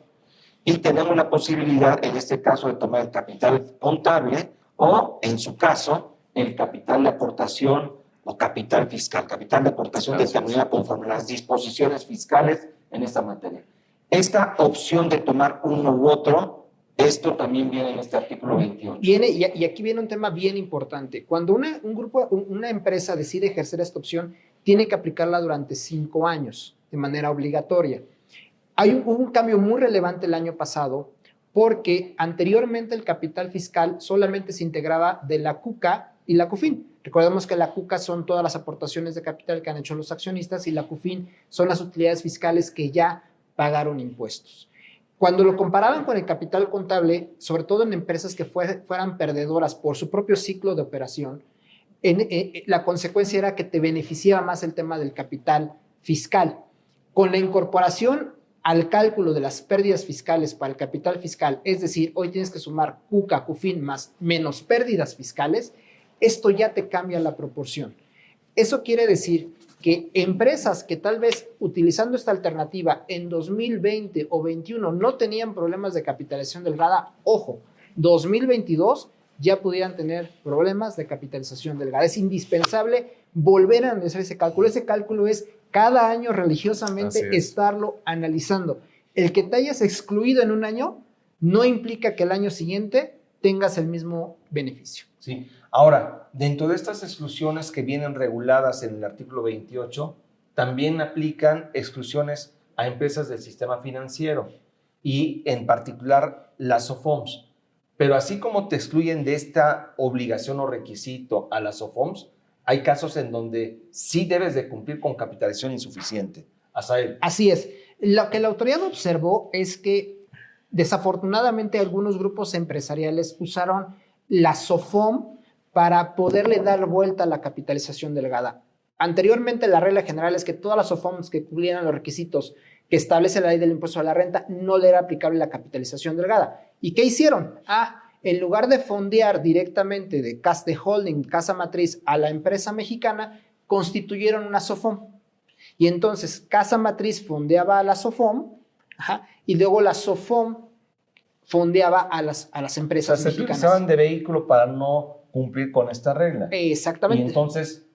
y tenemos la posibilidad, en este caso, de tomar el capital contable o, en su caso, el capital de aportación o capital fiscal, capital de aportación determinada conforme a las disposiciones fiscales en esta materia. Esta opción de tomar uno u otro, esto también viene en este artículo 28. Viene, y aquí viene un tema bien importante. Cuando una empresa decide ejercer esta opción, tiene que aplicarla durante 5 años de manera obligatoria. Hubo un cambio muy relevante el año pasado porque anteriormente el capital fiscal solamente se integraba de la CUCA y la CUFIN. Recordemos que la CUCA son todas las aportaciones de capital que han hecho los accionistas y la CUFIN son las utilidades fiscales que ya pagaron impuestos. Cuando lo comparaban con el capital contable, sobre todo en empresas que fueran perdedoras por su propio ciclo de operación, la consecuencia era que te beneficiaba más el tema del capital fiscal. Con la incorporación al cálculo de las pérdidas fiscales para el capital fiscal, es decir, hoy tienes que sumar CUCA, CUFIN menos pérdidas fiscales, esto ya te cambia la proporción. Eso quiere decir que empresas que tal vez utilizando esta alternativa en 2020 o 2021 no tenían problemas de capitalización delgada, ojo, 2022 ya pudieran tener problemas de capitalización delgada. Es indispensable volver a analizar ese cálculo. Ese cálculo es cada año religiosamente estarlo analizando. El que te hayas excluido en un año no implica que el año siguiente tengas el mismo beneficio. Sí. Ahora, dentro de estas exclusiones que vienen reguladas en el artículo 28, también aplican exclusiones a empresas del sistema financiero y en particular las SOFOMS. Pero así como te excluyen de esta obligación o requisito a las SOFOMS, hay casos en donde sí debes de cumplir con capitalización insuficiente. Asael. Así es. Lo que la autoridad observó es que desafortunadamente algunos grupos empresariales usaron la SOFOM para poderle dar vuelta a la capitalización delgada. Anteriormente la regla general es que todas las SOFOMs que cumplieran los requisitos que establece la ley del impuesto a la renta no le era aplicable la capitalización delgada. ¿Y qué hicieron? En lugar de fondear directamente de holding, casa matriz a la empresa mexicana, constituyeron una SOFOM. Y entonces casa matriz fondeaba a la SOFOM, y luego la SOFOM fondeaba a las empresas mexicanas. Se utilizaban de vehículo para no cumplir con esta regla. Exactamente. Y entonces,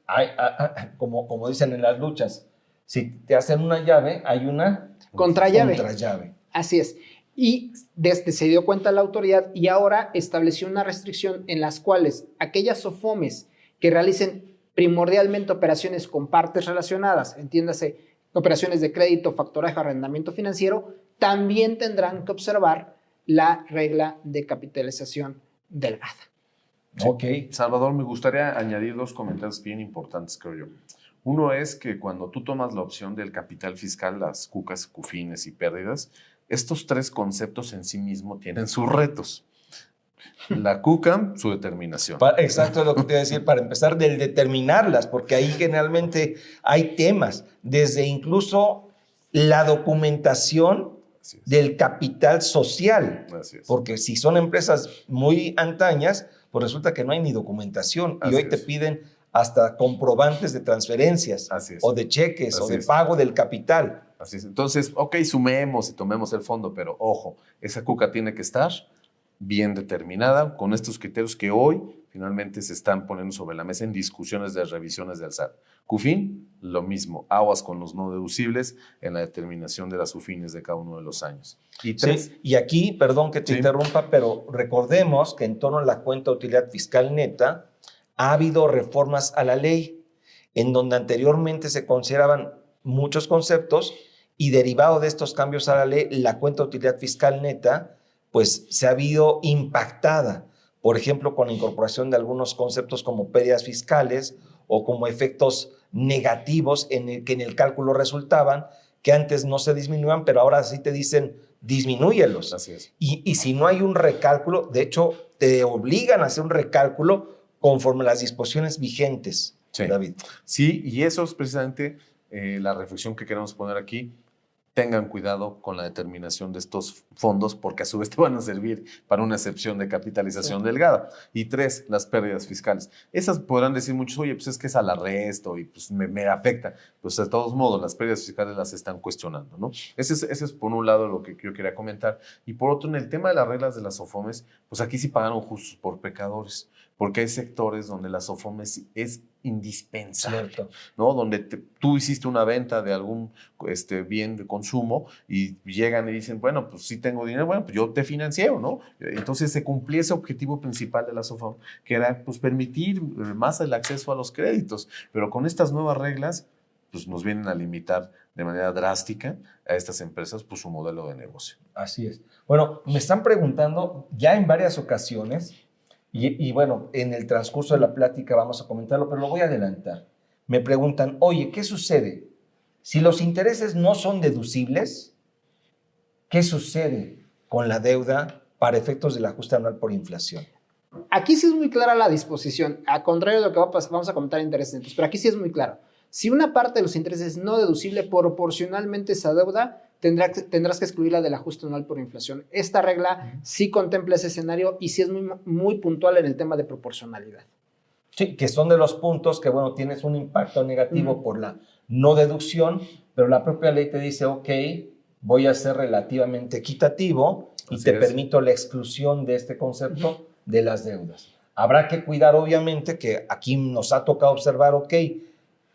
como dicen en las luchas, si te hacen una llave, hay una contrallave. Así es. Y se dio cuenta la autoridad y ahora estableció una restricción en las cuales aquellas SOFOMes que realicen primordialmente operaciones con partes relacionadas, entiéndase, operaciones de crédito, factoraje, arrendamiento financiero, también tendrán que observar la regla de capitalización delgada. Sí. Ok. Salvador, me gustaría añadir 2 comentarios bien importantes, creo yo. Uno es que cuando tú tomas la opción del capital fiscal, las CUCAs, CUFINes y pérdidas, estos 3 conceptos en sí mismos tienen sus retos. La CUCA, su determinación. Exacto, es lo que te iba a decir, para empezar, del determinarlas, porque ahí generalmente hay temas, desde incluso la documentación del capital social. Porque si son empresas muy antañas, pues resulta que no hay ni documentación. Y hoy te piden hasta comprobantes de transferencias Así es. o de cheques Así o de es. pago del capital. Así es. Entonces, ok, sumemos y tomemos el fondo, pero ojo, esa cuca tiene que estar bien determinada con estos criterios que hoy finalmente se están poniendo sobre la mesa en discusiones de revisiones del SAT. CUFIN, lo mismo, aguas con los no deducibles en la determinación de las UFINes de cada uno de los años. Y tres, Sí, y aquí, perdón que te Sí. interrumpa, pero recordemos que en torno a la cuenta de utilidad fiscal neta ha habido reformas a la ley en donde anteriormente se consideraban muchos conceptos y derivado de estos cambios a la ley, la cuenta de utilidad fiscal neta pues se ha habido impactada, por ejemplo, con la incorporación de algunos conceptos como pérdidas fiscales o como efectos negativos que en el cálculo resultaban, que antes no se disminuían, pero ahora sí te dicen disminúyelos. así es. Y si no hay un recálculo, de hecho, te obligan a hacer un recálculo conforme a las disposiciones vigentes, Sí. David. Sí, y eso es precisamente la reflexión que queremos poner aquí. Tengan cuidado con la determinación de estos fondos porque a su vez te van a servir para una excepción de capitalización delgada. Y tres, las pérdidas fiscales. Esas podrán decir muchos, oye, pues es que es al arresto y pues me afecta. Pues de todos modos, las pérdidas fiscales las están cuestionando, ¿no? Ese es por un lado lo que yo quería comentar. Y por otro, en el tema de las reglas de las SOFOMES, pues aquí sí pagaron justos por pecadores, porque hay sectores donde la SOFOMES es indispensable, Cierto. ¿no? Donde tú hiciste una venta de algún bien de consumo y llegan y dicen, bueno, pues sí tengo dinero, bueno, pues yo te financio, ¿no? Entonces se cumplía ese objetivo principal de la SOFOM, que era pues permitir más el acceso a los créditos, pero con estas nuevas reglas pues nos vienen a limitar de manera drástica a estas empresas pues su modelo de negocio. Así es. Bueno, me están preguntando ya en varias ocasiones, y bueno, en el transcurso de la plática vamos a comentarlo, pero lo voy a adelantar. Me preguntan, oye, ¿qué sucede? Si los intereses no son deducibles, ¿qué sucede con la deuda para efectos del ajuste anual por inflación? Aquí sí es muy clara la disposición, a contrario de lo que vamos a comentar en intereses netos, pero aquí sí es muy claro. Si una parte de los intereses es no deducible, proporcionalmente esa deuda tendrás que excluirla del ajuste anual por inflación. Esta regla sí contempla ese escenario y sí es muy puntual en el tema de proporcionalidad. Sí, que son de los puntos que, bueno, tienes un impacto negativo por la no deducción, pero la propia ley te dice, ok, voy a ser relativamente equitativo y te permito la exclusión de este concepto de las deudas. Habrá que cuidar, obviamente, que aquí nos ha tocado observar, ok,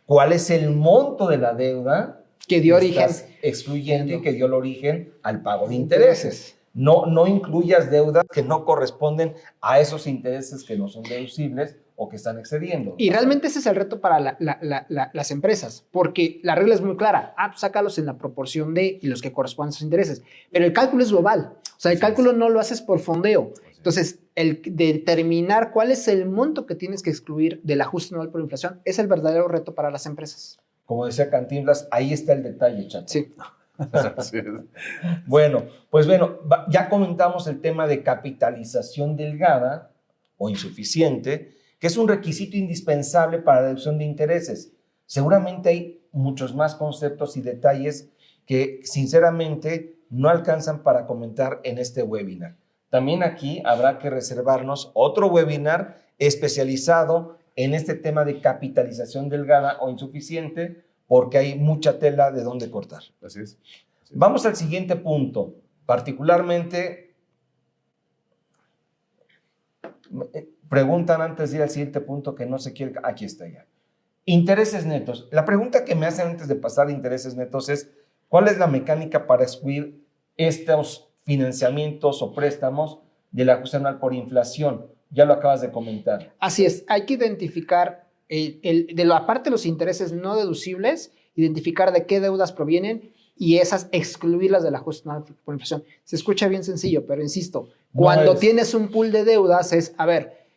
¿cuál es el monto de la deuda que dio origen excluyente y que dio el origen al pago de intereses? No incluyas deudas que no corresponden a esos intereses que no son deducibles o que están excediendo. Y realmente ese es el reto para las empresas, porque la regla es muy clara. Sácalos en la proporción de y los que corresponden a sus intereses. Pero el cálculo es global. O sea, el cálculo no lo haces por fondeo. Entonces, el determinar cuál es el monto que tienes que excluir del ajuste anual por inflación es el verdadero reto para las empresas. Como decía Cantinflas, ahí está el detalle, Chato. Sí. Bueno, ya comentamos el tema de capitalización delgada o insuficiente, que es un requisito indispensable para la deducción de intereses. Seguramente hay muchos más conceptos y detalles que sinceramente no alcanzan para comentar en este webinar. También aquí habrá que reservarnos otro webinar especializado en este tema de capitalización delgada o insuficiente, porque hay mucha tela de dónde cortar. Así es. Vamos al siguiente punto, particularmente, preguntan antes de ir al siguiente punto que no sé quién, aquí está ya. Intereses netos. La pregunta que me hacen antes de pasar a intereses netos es, ¿cuál es la mecánica para excluir estos financiamientos o préstamos del ajuste anual por inflación? Ya lo acabas de comentar. Así es, hay que identificar, de la parte de los intereses no deducibles, identificar de qué deudas provienen y esas excluirlas del ajuste anual por inflación. Se escucha bien sencillo, pero insisto, cuando tienes un pool de deudas es, a ver,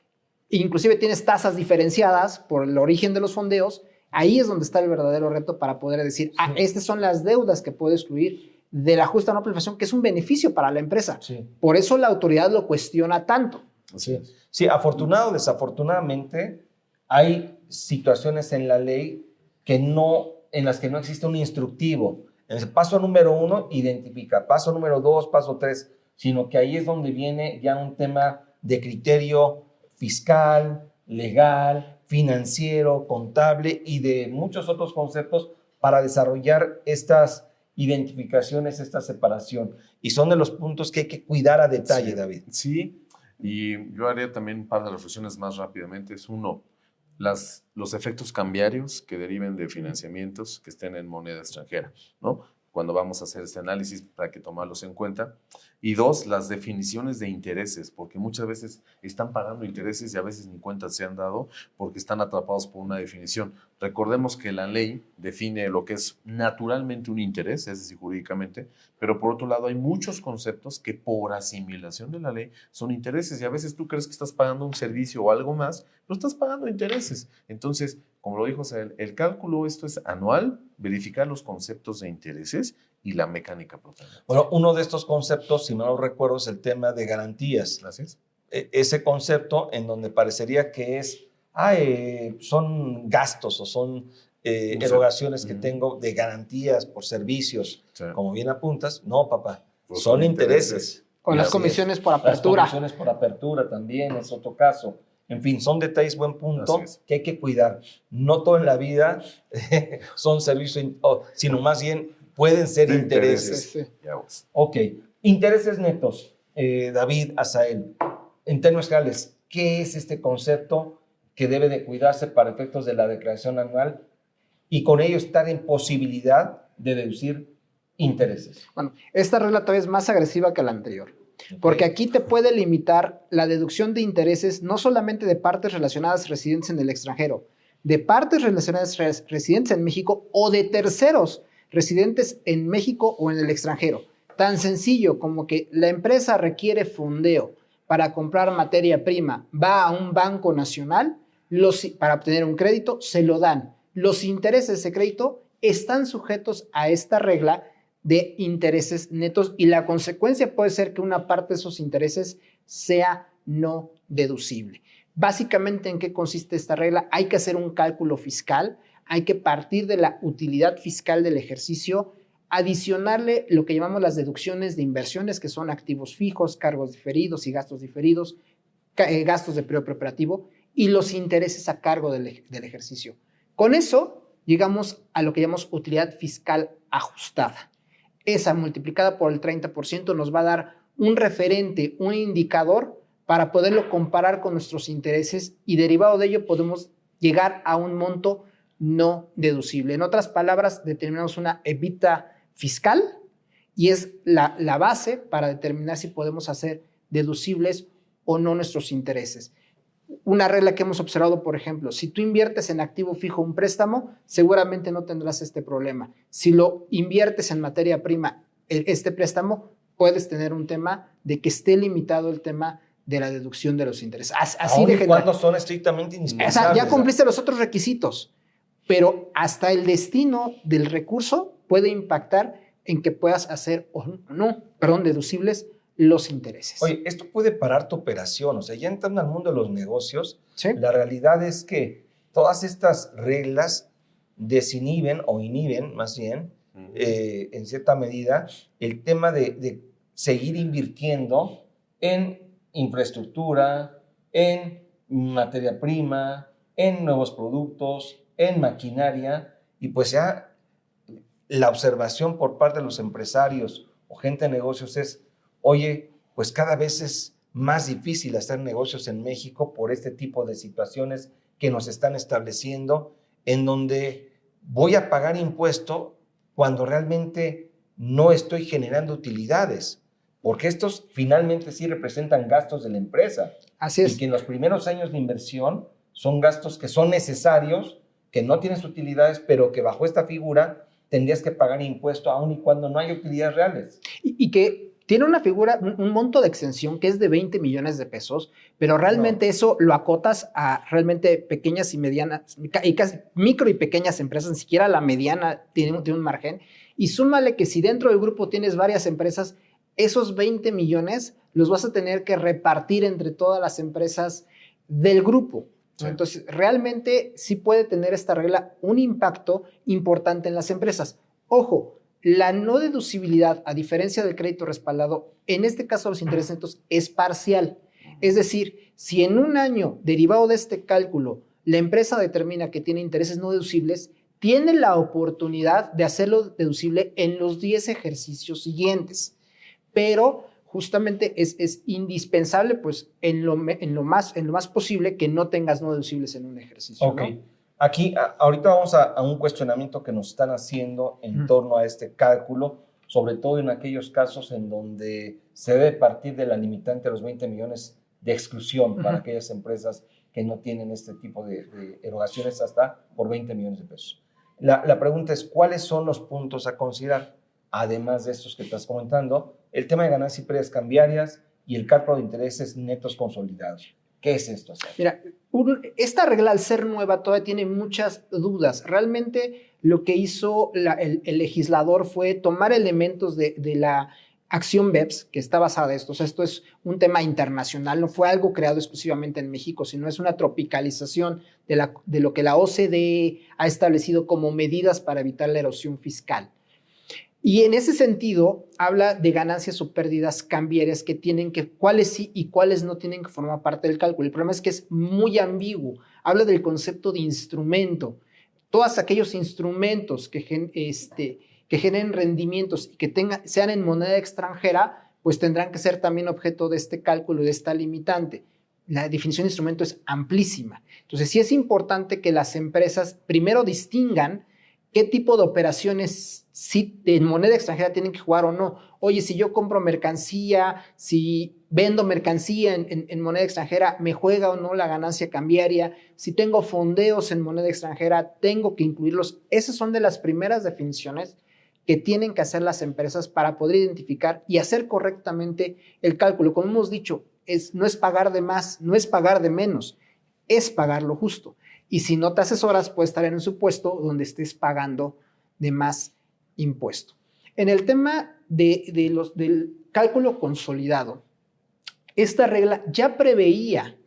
inclusive tienes tasas diferenciadas por el origen de los fondeos, ahí es donde está el verdadero reto para poder decir, estas son las deudas que puedo excluir del ajuste anual por inflación, que es un beneficio para la empresa. Sí. Por eso la autoridad lo cuestiona tanto. Sí, afortunado o desafortunadamente, hay situaciones en la ley en las que no existe un instructivo. En el paso número 1, identifica. Paso número 2, paso 3, sino que ahí es donde viene ya un tema de criterio fiscal, legal, financiero, contable y de muchos otros conceptos para desarrollar estas identificaciones, esta separación. Y son de los puntos que hay que cuidar a detalle, Sí, David. sí, y yo haría también un par de reflexiones más rápidamente. Es uno, los efectos cambiarios que deriven de financiamientos que estén en moneda extranjera, ¿no? Cuando vamos a hacer este análisis, para que tomarlos en cuenta. Y dos, las definiciones de intereses, porque muchas veces están pagando intereses y a veces ni cuenta se han dado porque están atrapados por una definición. Recordemos que la ley define lo que es naturalmente un interés, es decir, jurídicamente, pero por otro lado hay muchos conceptos que por asimilación de la ley son intereses y a veces tú crees que estás pagando un servicio o algo más, pero estás pagando intereses. Entonces, como lo dijo el cálculo, esto es anual, verificar los conceptos de intereses y la mecánica propiamente. Bueno, uno de estos conceptos, si mal no recuerdo, es el tema de garantías. Gracias. Ese concepto en donde parecería que son gastos o son erogaciones que tengo de garantías por servicios, Sí. como bien apuntas. No, papá, Pues son son intereses. Con las Así es. comisiones por Las apertura. comisiones por apertura también es otro caso. En fin, son detalles, buen punto, Así es. que hay que cuidar. No todo en la vida son servicios, sino más bien pueden ser De intereses. Sí. Ya vos. Ok, intereses netos, David, Asael. En términos generales, ¿qué es este concepto que debe de cuidarse para efectos de la declaración anual y con ello estar en posibilidad de deducir intereses? Bueno, esta regla todavía es más agresiva que la anterior. Ok. Porque aquí te puede limitar la deducción de intereses no solamente de partes relacionadas residentes en el extranjero, de partes relacionadas residentes en México o de terceros residentes en México o en el extranjero. Tan sencillo como que la empresa requiere fondeo para comprar materia prima, va a un banco nacional para obtener un crédito, se lo dan. Los intereses de ese crédito están sujetos a esta regla de intereses netos y la consecuencia puede ser que una parte de esos intereses sea no deducible. Básicamente, ¿en qué consiste esta regla? Hay que hacer un cálculo fiscal, hay que partir de la utilidad fiscal del ejercicio, adicionarle lo que llamamos las deducciones de inversiones, que son activos fijos, cargos diferidos y gastos diferidos, gastos de periodo preoperativo y los intereses a cargo del ejercicio. Con eso llegamos a lo que llamamos utilidad fiscal ajustada. Esa multiplicada por el 30% nos va a dar un referente, un indicador para poderlo comparar con nuestros intereses y derivado de ello podemos llegar a un monto no deducible. En otras palabras, determinamos una EBITDA fiscal y es la base para determinar si podemos hacer deducibles o no nuestros intereses. Una regla que hemos observado, por ejemplo, si tú inviertes en activo fijo un préstamo, seguramente no tendrás este problema. Si lo inviertes en materia prima, este préstamo, puedes tener un tema de que esté limitado el tema de la deducción de los intereses. Así de cuando son estrictamente indispensables. O sea, ya cumpliste los otros requisitos, pero hasta el destino del recurso puede impactar en que puedas hacer o no, deducibles los intereses. Oye, esto puede parar tu operación, o sea, ya entrando al mundo de los negocios, ¿Sí? La realidad es que todas estas reglas desinhiben o inhiben, más bien, en cierta medida, el tema de seguir invirtiendo en infraestructura, en materia prima, en nuevos productos, en maquinaria, y pues ya la observación por parte de los empresarios o gente de negocios es: oye, pues cada vez es más difícil hacer negocios en México por este tipo de situaciones que nos están estableciendo, en donde voy a pagar impuesto cuando realmente no estoy generando utilidades, porque estos finalmente sí representan gastos de la empresa. Así es. Y que en los primeros años de inversión son gastos que son necesarios, que no tienes utilidades, pero que bajo esta figura tendrías que pagar impuesto aun y cuando no hay utilidades reales. Y que tiene una figura, un monto de exención que es de 20 millones de pesos, pero realmente eso lo acotas a realmente pequeñas y medianas, y casi micro y pequeñas empresas, ni siquiera la mediana tiene un margen. Y súmale que si dentro del grupo tienes varias empresas, esos 20 millones los vas a tener que repartir entre todas las empresas del grupo. Sí. Entonces, realmente sí puede tener esta regla un impacto importante en las empresas. Ojo, la no deducibilidad, a diferencia del crédito respaldado, en este caso los intereses netos, es parcial. Es decir, si en un año, derivado de este cálculo, la empresa determina que tiene intereses no deducibles, tiene la oportunidad de hacerlo deducible en los 10 ejercicios siguientes. Pero justamente es indispensable, pues, en lo más posible, que no tengas no deducibles en un ejercicio. Ok. ¿No? Aquí, ahorita vamos a un cuestionamiento que nos están haciendo en torno a este cálculo, sobre todo en aquellos casos en donde se debe partir de la limitante de los 20 millones de exclusión para aquellas empresas que no tienen este tipo de erogaciones hasta por 20 millones de pesos. La pregunta es, ¿cuáles son los puntos a considerar? Además de estos que estás comentando, el tema de ganancias y pérdidas cambiarias y el cálculo de intereses netos consolidados. ¿Qué es esto? Mira, esta regla, al ser nueva, todavía tiene muchas dudas. Realmente lo que hizo el legislador fue tomar elementos de la acción BEPS, que está basada en esto. O sea, esto es un tema internacional, no fue algo creado exclusivamente en México, sino es una tropicalización de lo que la OCDE ha establecido como medidas para evitar la erosión fiscal. Y en ese sentido, habla de ganancias o pérdidas cambiarias que tienen que, cuáles sí y cuáles no tienen que formar parte del cálculo. El problema es que es muy ambiguo. Habla del concepto de instrumento. Todos aquellos instrumentos que generen rendimientos y que sean en moneda extranjera, pues tendrán que ser también objeto de este cálculo, de esta limitante. La definición de instrumento es amplísima. Entonces, sí es importante que las empresas primero distingan qué tipo de operaciones si en moneda extranjera tienen que jugar o no. Oye, si yo compro mercancía, si vendo mercancía en moneda extranjera, ¿me juega o no la ganancia cambiaria? Si tengo fondeos en moneda extranjera, ¿tengo que incluirlos? Esas son de las primeras definiciones que tienen que hacer las empresas para poder identificar y hacer correctamente el cálculo. Como hemos dicho, no es pagar de más, no es pagar de menos, es pagar lo justo. Y si no te asesoras, puedes estar en un supuesto donde estés pagando de más impuesto. En el tema del cálculo consolidado, esta regla ya preveía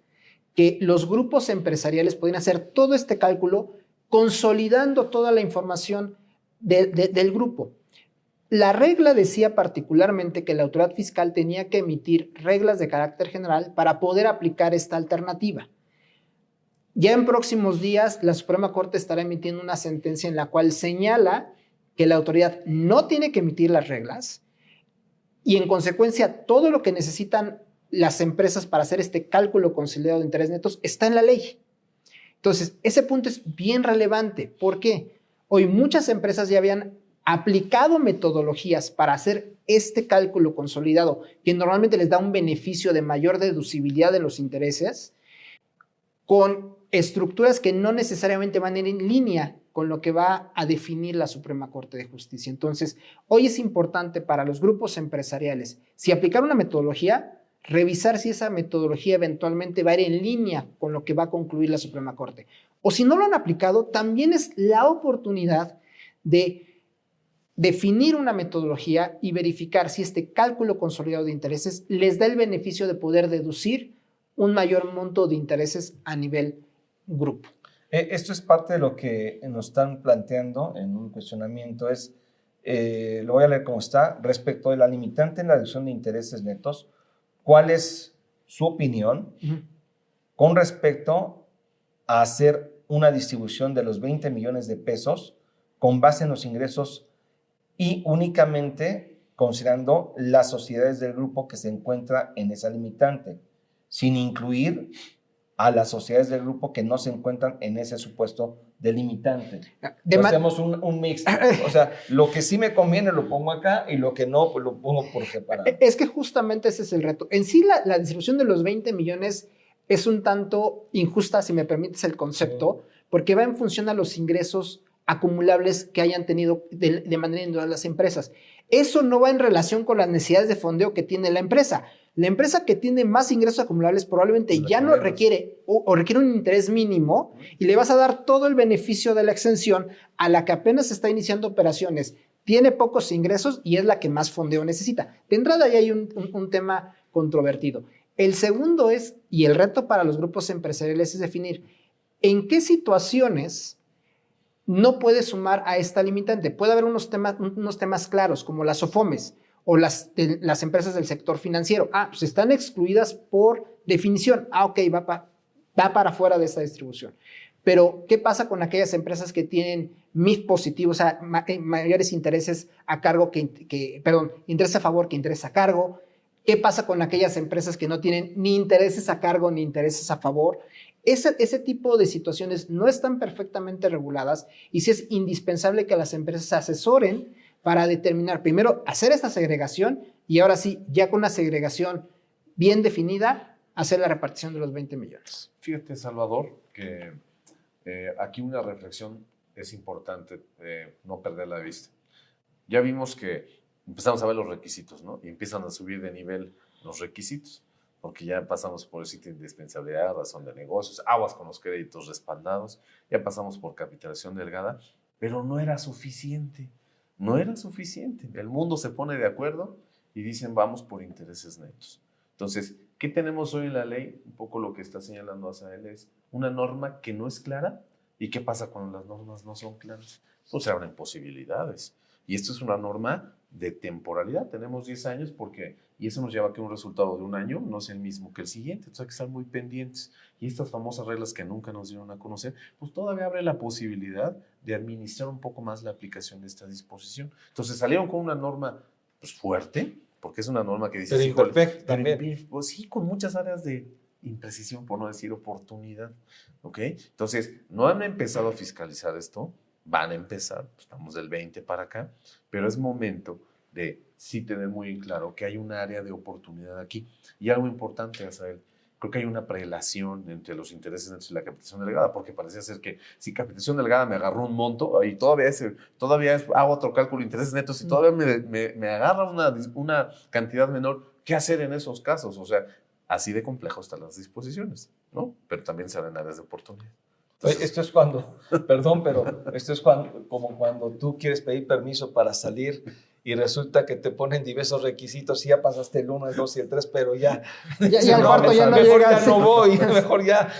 que los grupos empresariales podían hacer todo este cálculo consolidando toda la información del grupo. La regla decía particularmente que la autoridad fiscal tenía que emitir reglas de carácter general para poder aplicar esta alternativa. Ya en próximos días, la Suprema Corte estará emitiendo una sentencia en la cual señala que la autoridad no tiene que emitir las reglas y, en consecuencia, todo lo que necesitan las empresas para hacer este cálculo consolidado de intereses netos está en la ley. Entonces, ese punto es bien relevante. ¿Por qué? Hoy muchas empresas ya habían aplicado metodologías para hacer este cálculo consolidado, que normalmente les da un beneficio de mayor deducibilidad de los intereses, con estructuras que no necesariamente van en línea con lo que va a definir la Suprema Corte de Justicia. Entonces, hoy es importante para los grupos empresariales, si aplicar una metodología, revisar si esa metodología eventualmente va a ir en línea con lo que va a concluir la Suprema Corte. O si no lo han aplicado, también es la oportunidad de definir una metodología y verificar si este cálculo consolidado de intereses les da el beneficio de poder deducir un mayor monto de intereses a nivel grupo. Esto es parte de lo que nos están planteando en un cuestionamiento. Lo voy a leer como está. Respecto de la limitante en la deducción de intereses netos, ¿cuál es su opinión con respecto a hacer una distribución de los 20 millones de pesos con base en los ingresos y únicamente considerando las sociedades del grupo que se encuentra en esa limitante, sin incluir a las sociedades del grupo que no se encuentran en ese supuesto delimitante? Hacemos un mix. O sea, lo que sí me conviene lo pongo acá y lo que no, pues lo pongo por separado. Es que justamente ese es el reto. En sí, la distribución de los 20 millones es un tanto injusta, si me permites el concepto, porque va en función a los ingresos acumulables que hayan tenido de manera individual las empresas. Eso no va en relación con las necesidades de fondeo que tiene la empresa. La empresa que tiene más ingresos acumulables probablemente ya no requiere o requiere un interés mínimo y le vas a dar todo el beneficio de la exención a la que apenas está iniciando operaciones, tiene pocos ingresos y es la que más fondeo necesita. De entrada ya hay un tema controvertido. El segundo es, y el reto para los grupos empresariales es definir en qué situaciones no puede sumar a esta limitante. Puede haber unos temas claros como las OFOMES. o las empresas del sector financiero. Pues están excluidas por definición. Ok, va para fuera de esta distribución. Pero, ¿qué pasa con aquellas empresas que tienen MIF positivos, o sea, mayores intereses a cargo intereses a favor que intereses a cargo? ¿Qué pasa con aquellas empresas que no tienen ni intereses a cargo ni intereses a favor? Ese tipo de situaciones no están perfectamente reguladas y sí es indispensable que las empresas se asesoren para determinar, primero, hacer esta segregación y ahora sí, ya con una segregación bien definida, hacer la repartición de los 20 millones. Fíjate, Salvador, que aquí una reflexión es importante, no perderla de vista. Ya vimos que empezamos a ver los requisitos, ¿no? Y empiezan a subir de nivel los requisitos, porque ya pasamos por el sitio de indispensabilidad, razón de negocios, aguas con los créditos respaldados, ya pasamos por capitalización delgada, pero no era suficiente. No era suficiente. El mundo se pone de acuerdo y dicen vamos por intereses netos. Entonces, ¿qué tenemos hoy en la ley? Un poco lo que está señalando Asael es una norma que no es clara. ¿Y qué pasa cuando las normas no son claras? Pues se abren posibilidades. Y esto es una norma de temporalidad. Tenemos 10 años y eso nos lleva a que un resultado de un año no sea el mismo que el siguiente. Entonces hay que estar muy pendientes. Y estas famosas reglas que nunca nos dieron a conocer, pues todavía abre la posibilidad de administrar un poco más la aplicación de esta disposición. Entonces salieron con una norma pues, fuerte, porque es una norma que dice... Pero imperfecta también. Pues sí, con muchas áreas de imprecisión, por no decir oportunidad. ¿Ok? Entonces, no han empezado a fiscalizar esto, van a empezar, estamos del 20 para acá, pero es momento de sí tener muy en claro que hay un área de oportunidad aquí. Y algo importante, Asael, creo que hay una prelación entre los intereses netos y la capitalización delegada, porque parecía ser que si capitalización delegada me agarró un monto y todavía hago otro cálculo de intereses netos y todavía me agarra una cantidad menor, ¿qué hacer en esos casos? O sea, así de complejo están las disposiciones, ¿no? Pero también se abren áreas de oportunidad. Entonces, esto es como cuando tú quieres pedir permiso para salir y resulta que te ponen diversos requisitos y ya pasaste el 1, el 2 y el 3, pero ya el cuarto ya no mejor llega. Ya no voy, mejor ya,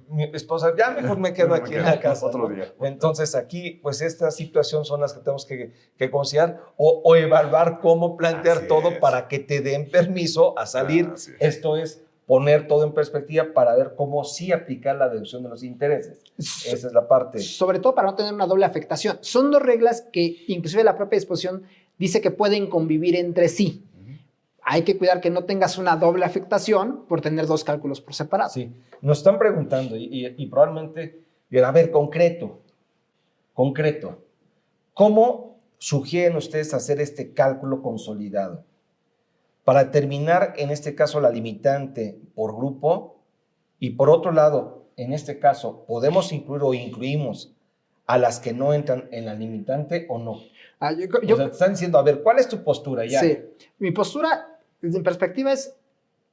mi esposa, ya mejor me quedo aquí en la casa. Otro día. Entonces aquí, pues estas situaciones son las que tenemos que considerar o evaluar cómo plantear Así todo es. para que te den permiso a salir. Así es. Esto es poner todo en perspectiva para ver cómo sí aplicar la deducción de los intereses. Esa es la parte. Sobre todo para no tener una doble afectación. Son dos reglas que inclusive la propia disposición dice que pueden convivir entre sí. Hay que cuidar que no tengas una doble afectación por tener dos cálculos por separado. Sí, nos están preguntando y probablemente, a ver, concreto, ¿cómo sugieren ustedes hacer este cálculo consolidado? Para determinar, en este caso, la limitante por grupo y por otro lado, en este caso, ¿podemos incluir o incluimos a las que no entran en la limitante o no? O sea, te están diciendo, a ver, ¿cuál es tu postura ya? Sí, mi postura, desde mi perspectiva, es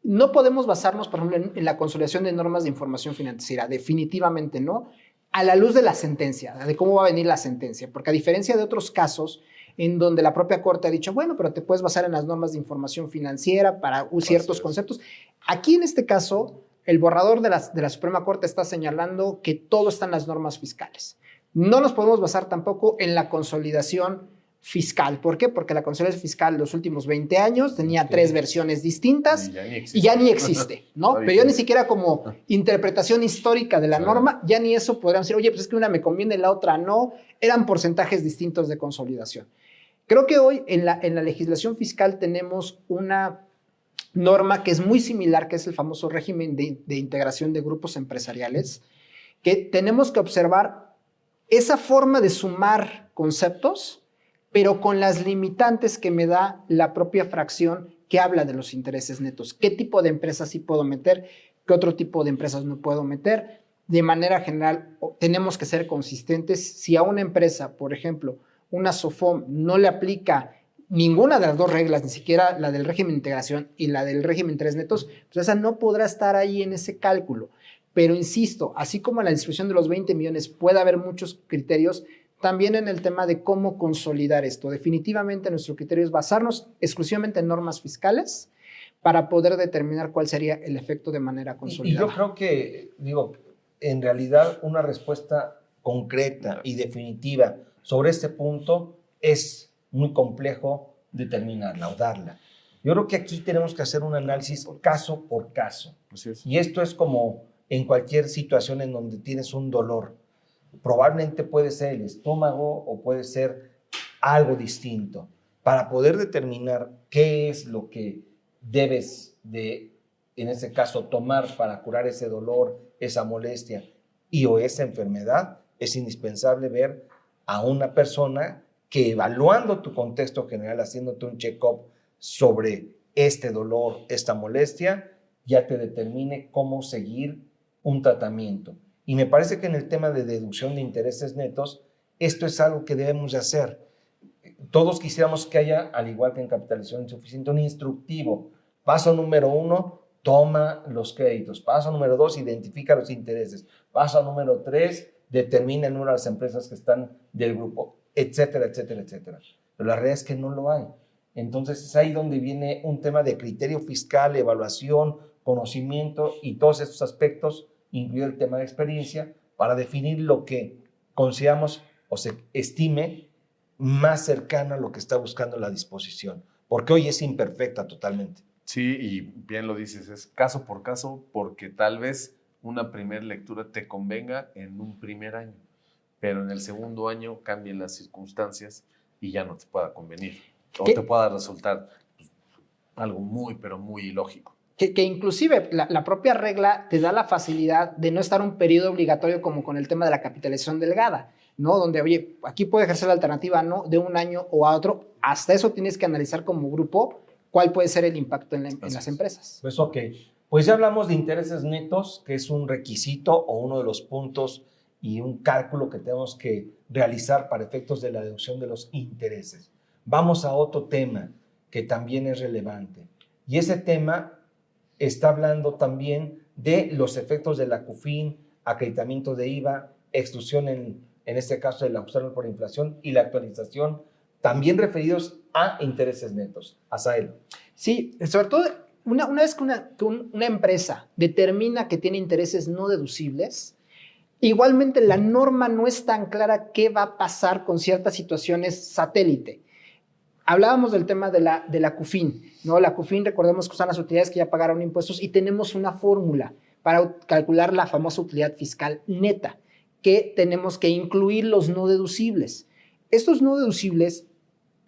no podemos basarnos, por ejemplo, en la consolidación de normas de información financiera, definitivamente no, a la luz de la sentencia, de cómo va a venir la sentencia, porque a diferencia de otros casos en donde la propia Corte ha dicho, bueno, pero te puedes basar en las normas de información financiera para ciertos conceptos. Aquí, en este caso, el borrador de la Suprema Corte está señalando que todo está en las normas fiscales. No nos podemos basar tampoco en la consolidación fiscal. ¿Por qué? Porque la consolidación fiscal los últimos 20 años tenía 3 versiones distintas y ya ni existe, ¿no? Pero ya ni siquiera como interpretación histórica de la norma, ya ni eso podríamos decir, oye, pues es que una me conviene, la otra no. Eran porcentajes distintos de consolidación. Creo que hoy en la legislación fiscal tenemos una norma que es muy similar, que es el famoso régimen de integración de grupos empresariales, que tenemos que observar esa forma de sumar conceptos, pero con las limitantes que me da la propia fracción que habla de los intereses netos. ¿Qué tipo de empresas sí puedo meter? ¿Qué otro tipo de empresas no puedo meter? De manera general, tenemos que ser consistentes. Si a una empresa, por ejemplo, una SOFOM no le aplica ninguna de las dos reglas, ni siquiera la del régimen de integración y la del régimen de intereses netos, pues esa no podrá estar ahí en ese cálculo. Pero insisto, así como en la distribución de los 20 millones puede haber muchos criterios, también en el tema de cómo consolidar esto. Definitivamente nuestro criterio es basarnos exclusivamente en normas fiscales para poder determinar cuál sería el efecto de manera consolidada. Y yo creo que, en realidad una respuesta concreta y definitiva sobre este punto es muy complejo determinarla o darla. Yo creo que aquí tenemos que hacer un análisis caso por caso. Así es. Y esto es como en cualquier situación en donde tienes un dolor. Probablemente puede ser el estómago o puede ser algo distinto. Para poder determinar qué es lo que debes de, en este caso, tomar para curar ese dolor, esa molestia y o esa enfermedad, es indispensable ver a una persona que, evaluando tu contexto general, haciéndote un check-up sobre este dolor, esta molestia, ya te determine cómo seguir un tratamiento. Y me parece que en el tema de deducción de intereses netos, esto es algo que debemos de hacer. Todos quisiéramos que haya, al igual que en capitalización insuficiente, un instructivo. Paso número 1, toma los créditos. Paso número 2, identifica los intereses. Paso número 3, determina el número de las empresas que están del grupo, etcétera, etcétera, etcétera. Pero la realidad es que no lo hay. Entonces es ahí donde viene un tema de criterio fiscal, evaluación, conocimiento y todos estos aspectos, incluido el tema de experiencia, para definir lo que consideramos o se estime más cercano a lo que está buscando la disposición, porque hoy es imperfecta totalmente. Sí, y bien lo dices, es caso por caso, porque tal vez una primera lectura te convenga en un primer año, pero en el segundo año cambien las circunstancias y ya no te pueda convenir, o te pueda resultar pues, algo muy, pero muy ilógico. Que inclusive la propia regla te da la facilidad de no estar un periodo obligatorio como con el tema de la capitalización delgada, ¿no? Donde, oye, aquí puede ejercer la alternativa, ¿no? De un año o a otro. Hasta eso tienes que analizar como grupo cuál puede ser el impacto en las empresas. Pues ok, pues ya hablamos de intereses netos, que es un requisito o uno de los puntos y un cálculo que tenemos que realizar para efectos de la deducción de los intereses. Vamos a otro tema que también es relevante. Y ese tema está hablando también de los efectos de la CUFIN, acreditamiento de IVA, exclusión en este caso del ajustable por inflación y la actualización, también referidos a intereses netos. Asael. Sí, sobre todo una vez que una empresa determina que tiene intereses no deducibles, igualmente la norma no es tan clara qué va a pasar con ciertas situaciones satélite. Hablábamos del tema de la CUFIN, ¿no? La CUFIN, recordemos que son las utilidades que ya pagaron impuestos y tenemos una fórmula para calcular la famosa utilidad fiscal neta, que tenemos que incluir los no deducibles. Estos no deducibles,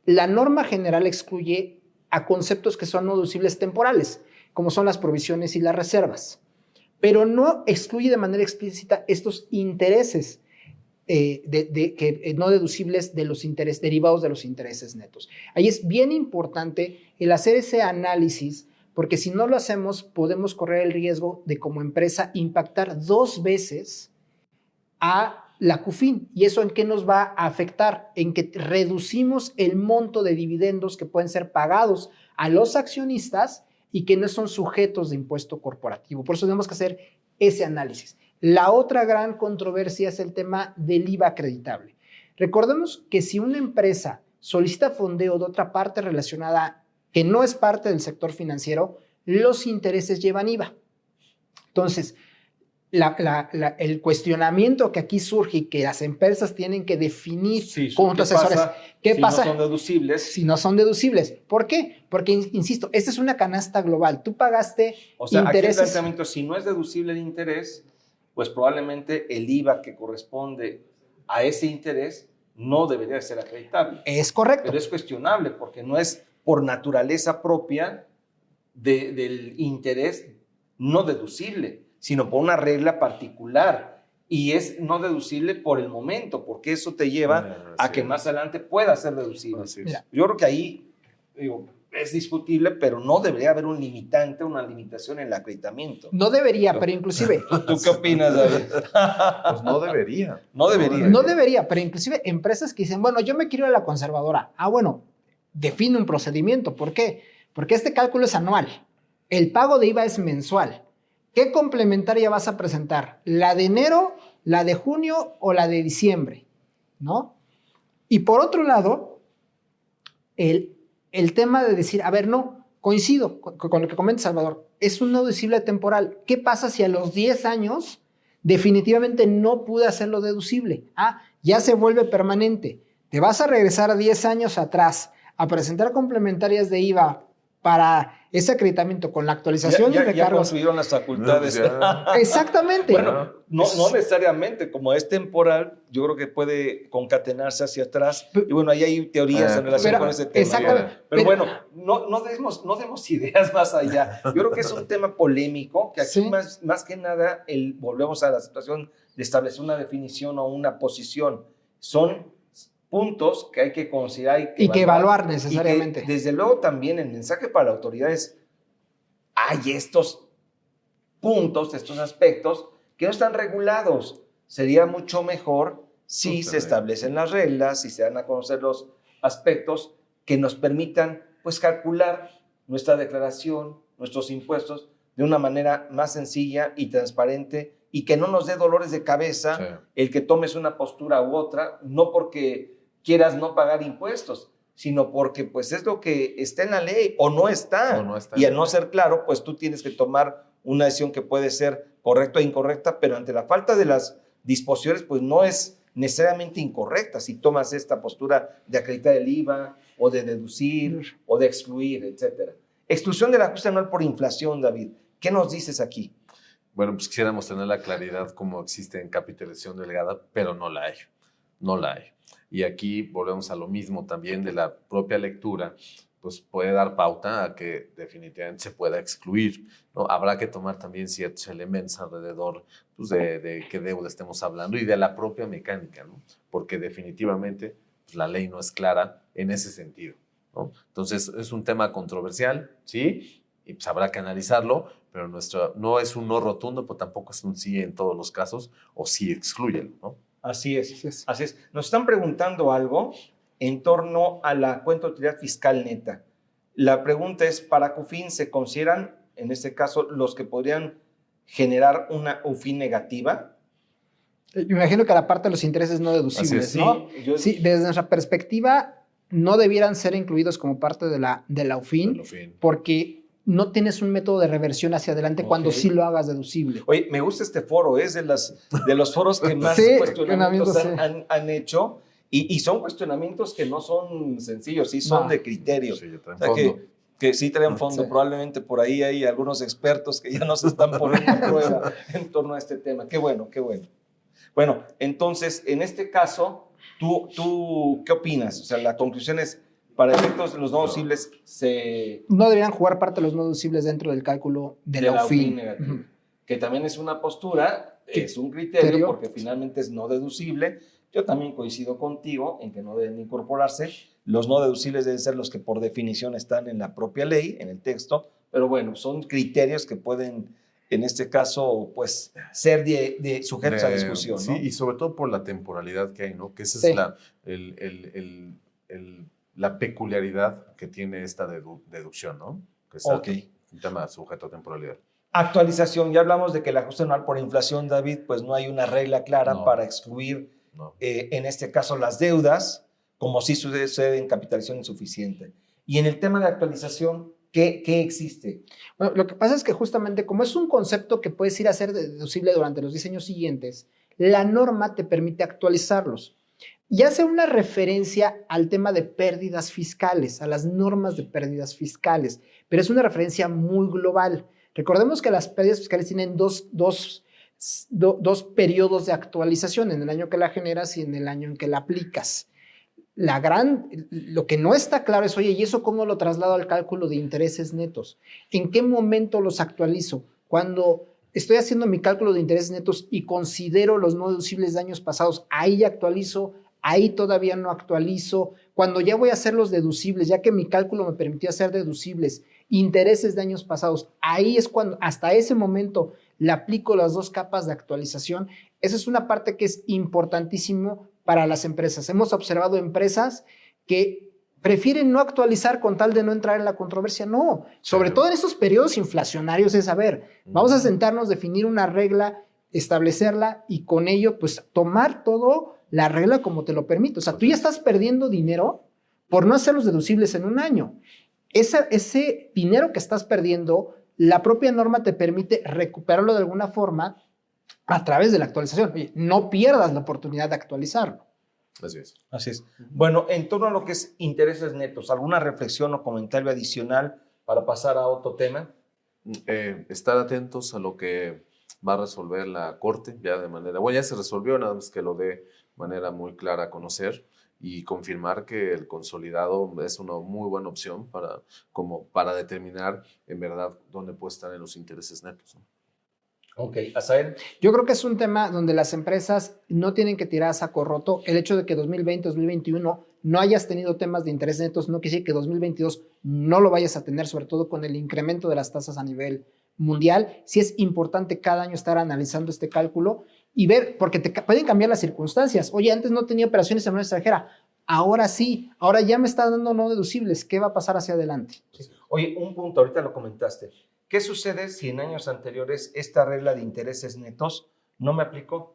la norma general excluye a conceptos que son no deducibles temporales, como son las provisiones y las reservas, pero no excluye de manera explícita estos intereses no deducibles de los intereses derivados de los intereses netos. Ahí es bien importante el hacer ese análisis, porque si no lo hacemos podemos correr el riesgo de como empresa impactar 2 veces a la CUFIN. ¿Y eso en qué nos va a afectar? En que reducimos el monto de dividendos que pueden ser pagados a los accionistas y que no son sujetos de impuesto corporativo. Por eso tenemos que hacer ese análisis. La otra gran controversia es el tema del IVA acreditable. Recordemos que si una empresa solicita fondeo de otra parte relacionada que no es parte del sector financiero, los intereses llevan IVA. Entonces, el cuestionamiento que aquí surge y que las empresas tienen que definir con asesores, ¿qué pasa si no son deducibles? Si no son deducibles. ¿Por qué? Porque, insisto, esta es una canasta global. Tú pagaste intereses. Aquí el planteamiento, si no es deducible el interés, pues probablemente el IVA que corresponde a ese interés no debería ser acreditable. Es correcto. Pero es cuestionable porque no es por naturaleza propia del interés no deducible, sino por una regla particular. Y es no deducible por el momento, porque eso te lleva a que más adelante pueda ser deducible. Yo creo que ahí es discutible, pero no debería haber un limitante, una limitación en el acreditamiento. No debería, pero inclusive... ¿Tú qué opinas, David? Pues no debería. No debería. No debería, pero inclusive empresas que dicen, bueno, yo me quiero ir a la conservadora. Ah, bueno, define un procedimiento. ¿Por qué? Porque este cálculo es anual. El pago de IVA es mensual. ¿Qué complementaria vas a presentar? ¿La de enero, la de junio o la de diciembre? ¿No? Y por otro lado, el tema de decir, a ver, no, coincido con lo que comenta Salvador, es un no deducible temporal. ¿Qué pasa si a los 10 años definitivamente no pude hacerlo deducible? Ah, ya se vuelve permanente. Te vas a regresar a 10 años atrás a presentar complementarias de IVA para ese acreditamiento con la actualización Ya de recargos. construyeron las facultades. Exactamente. Bueno, no necesariamente, como es temporal, yo creo que puede concatenarse hacia atrás. Y bueno, ahí hay teorías en relación con ese tema. Exactamente. Pero bueno, no demos ideas más allá. Yo creo que es un tema polémico, que aquí más que nada volvemos a la situación de establecer una definición o una posición. Son puntos que hay que considerar y que evaluar necesariamente. Y que, desde luego también el mensaje para la autoridad es, hay estos puntos, estos aspectos que no están regulados. Sería mucho mejor si se establecen las reglas, si se dan a conocer los aspectos que nos permitan pues calcular nuestra declaración, nuestros impuestos de una manera más sencilla y transparente y que no nos dé dolores de cabeza el que tomes una postura u otra, no porque quieras no pagar impuestos, sino porque pues es lo que está en la ley o no está. Y al no ser claro, pues tú tienes que tomar una decisión que puede ser correcta o incorrecta, pero ante la falta de las disposiciones, pues no es necesariamente incorrecta si tomas esta postura de acreditar el IVA o de deducir o de excluir, etcétera. Exclusión del ajuste anual por inflación, David. ¿Qué nos dices aquí? Bueno, pues quisiéramos tener la claridad como existe en capitalización delegada, pero no la hay. No la hay. Y aquí volvemos a lo mismo también de la propia lectura, pues puede dar pauta a que definitivamente se pueda excluir, ¿no? Habrá que tomar también ciertos elementos alrededor pues, de qué deuda estemos hablando y de la propia mecánica, ¿no? Porque definitivamente pues, la ley no es clara en ese sentido, ¿no? Entonces es un tema controversial, ¿sí? Y pues habrá que analizarlo, pero no es un no rotundo, pero tampoco es un sí en todos los casos, o sí exclúyelo, ¿no? Así es. Nos están preguntando algo en torno a la cuenta de utilidad fiscal neta. La pregunta es, ¿para CUFIN se consideran, en este caso, los que podrían generar una UFIN negativa? Me imagino que la parte de los intereses no deducibles, ¿no? Sí, desde nuestra perspectiva, no debieran ser incluidos como parte de la UFIN, porque no tienes un método de reversión hacia adelante cuando sí lo hagas deducible. Oye, me gusta este foro, es de los foros que más cuestionamientos han hecho y son cuestionamientos que no son sencillos, sí son de criterio. Sí, que sí traen fondo. Probablemente por ahí hay algunos expertos que ya nos están poniendo a prueba en torno a este tema. Qué bueno. Bueno, entonces, en este caso, ¿tú qué opinas? O sea, la conclusión es, para efectos de los no deducibles, no deberían jugar parte de los no deducibles dentro del cálculo de la UFIN. Que también es una postura, es un criterio, porque finalmente es no deducible. Yo también coincido contigo en que no deben incorporarse. Los no deducibles deben ser los que por definición están en la propia ley, en el texto, pero bueno, son criterios que pueden, en este caso, pues, ser sujetos a discusión, ¿no? Sí, y sobre todo por la temporalidad que hay, ¿no? Que esa es la peculiaridad que tiene esta deducción, ¿no? Que es un tema sujeto a temporalidad. Actualización, ya hablamos de que el ajuste anual por inflación, David, pues no hay una regla clara para excluir, en este caso, las deudas, como sí sucede en capitalización insuficiente. Y en el tema de actualización, ¿qué existe? Bueno, lo que pasa es que justamente como es un concepto que puedes ir a ser deducible durante los 10 años siguientes, la norma te permite actualizarlos. Y hace una referencia al tema de pérdidas fiscales, a las normas de pérdidas fiscales, pero es una referencia muy global. Recordemos que las pérdidas fiscales tienen dos periodos de actualización, en el año que la generas y en el año en que la aplicas. Lo que no está claro es, oye, ¿y eso cómo lo traslado al cálculo de intereses netos? ¿En qué momento los actualizo? Cuando estoy haciendo mi cálculo de intereses netos y considero los no deducibles de años pasados, ahí actualizo, ahí todavía no actualizo. Cuando ya voy a hacer los deducibles, ya que mi cálculo me permitió hacer deducibles, intereses de años pasados, ahí es cuando, hasta ese momento, le aplico las dos capas de actualización. Esa es una parte que es importantísimo para las empresas. Hemos observado empresas que prefieren no actualizar con tal de no entrar en la controversia. No, sobre todo en estos periodos inflacionarios es, a ver, vamos a sentarnos, definir una regla, establecerla y con ello, pues, tomar todo la regla como te lo permite. O sea, tú ya estás perdiendo dinero por no hacer los deducibles en un año. Ese dinero que estás perdiendo, la propia norma te permite recuperarlo de alguna forma a través de la actualización. Oye, no pierdas la oportunidad de actualizarlo. Así es. Así es. Bueno, en torno a lo que es intereses netos, ¿alguna reflexión o comentario adicional para pasar a otro tema? Estar atentos a lo que va a resolver la Corte, ya de manera, bueno, ya se resolvió, nada más que lo dé de manera muy clara a conocer y confirmar que el consolidado es una muy buena opción para determinar en verdad dónde puede estar en los intereses netos, ¿no? Ok, Asael. Yo creo que es un tema donde las empresas no tienen que tirar a saco roto. El hecho de que 2020, 2021 no hayas tenido temas de interés netos no quiere decir que 2022 no lo vayas a tener, sobre todo con el incremento de las tasas a nivel mundial. Sí es importante cada año estar analizando este cálculo y ver, porque pueden cambiar las circunstancias. Oye, antes no tenía operaciones en moneda extranjera, ahora sí, ahora ya me está dando no deducibles. ¿Qué va a pasar hacia adelante? Sí. Oye, un punto, ahorita lo comentaste. ¿Qué sucede si en años anteriores esta regla de intereses netos no me aplicó?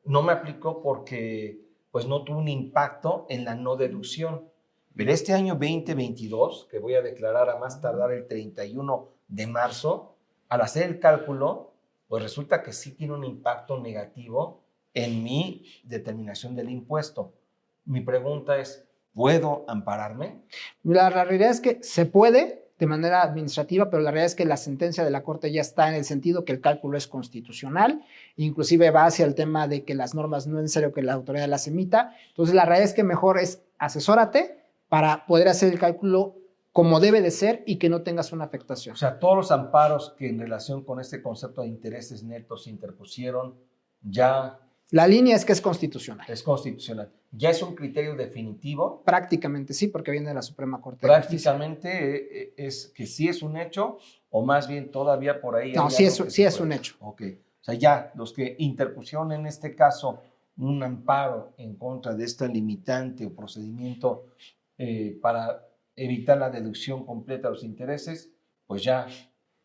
No me aplicó porque pues no tuvo un impacto en la no deducción. Pero este año 2022, que voy a declarar a más tardar el 31 de marzo, al hacer el cálculo, pues resulta que sí tiene un impacto negativo en mi determinación del impuesto. Mi pregunta es, ¿puedo ampararme? La realidad es que se puede de manera administrativa, pero la realidad es que la sentencia de la Corte ya está en el sentido que el cálculo es constitucional, inclusive va hacia el tema de que las normas no es necesario que la autoridad las emita. Entonces la realidad es que mejor es asesórate para poder hacer el cálculo como debe de ser y que no tengas una afectación. O sea, todos los amparos que en relación con este concepto de intereses netos se interpusieron ya La línea es que es constitucional. es constitucional. ¿Ya es un criterio definitivo? Prácticamente sí, porque viene de la Suprema Corte de Justicia. Prácticamente es que sí es un hecho o más bien todavía por ahí. No, hay sí algo que sí se es puede- un hecho. Ok. O sea, ya los que interpusieron en este caso un amparo en contra de esta limitante o procedimiento para evitar la deducción completa de los intereses, pues ya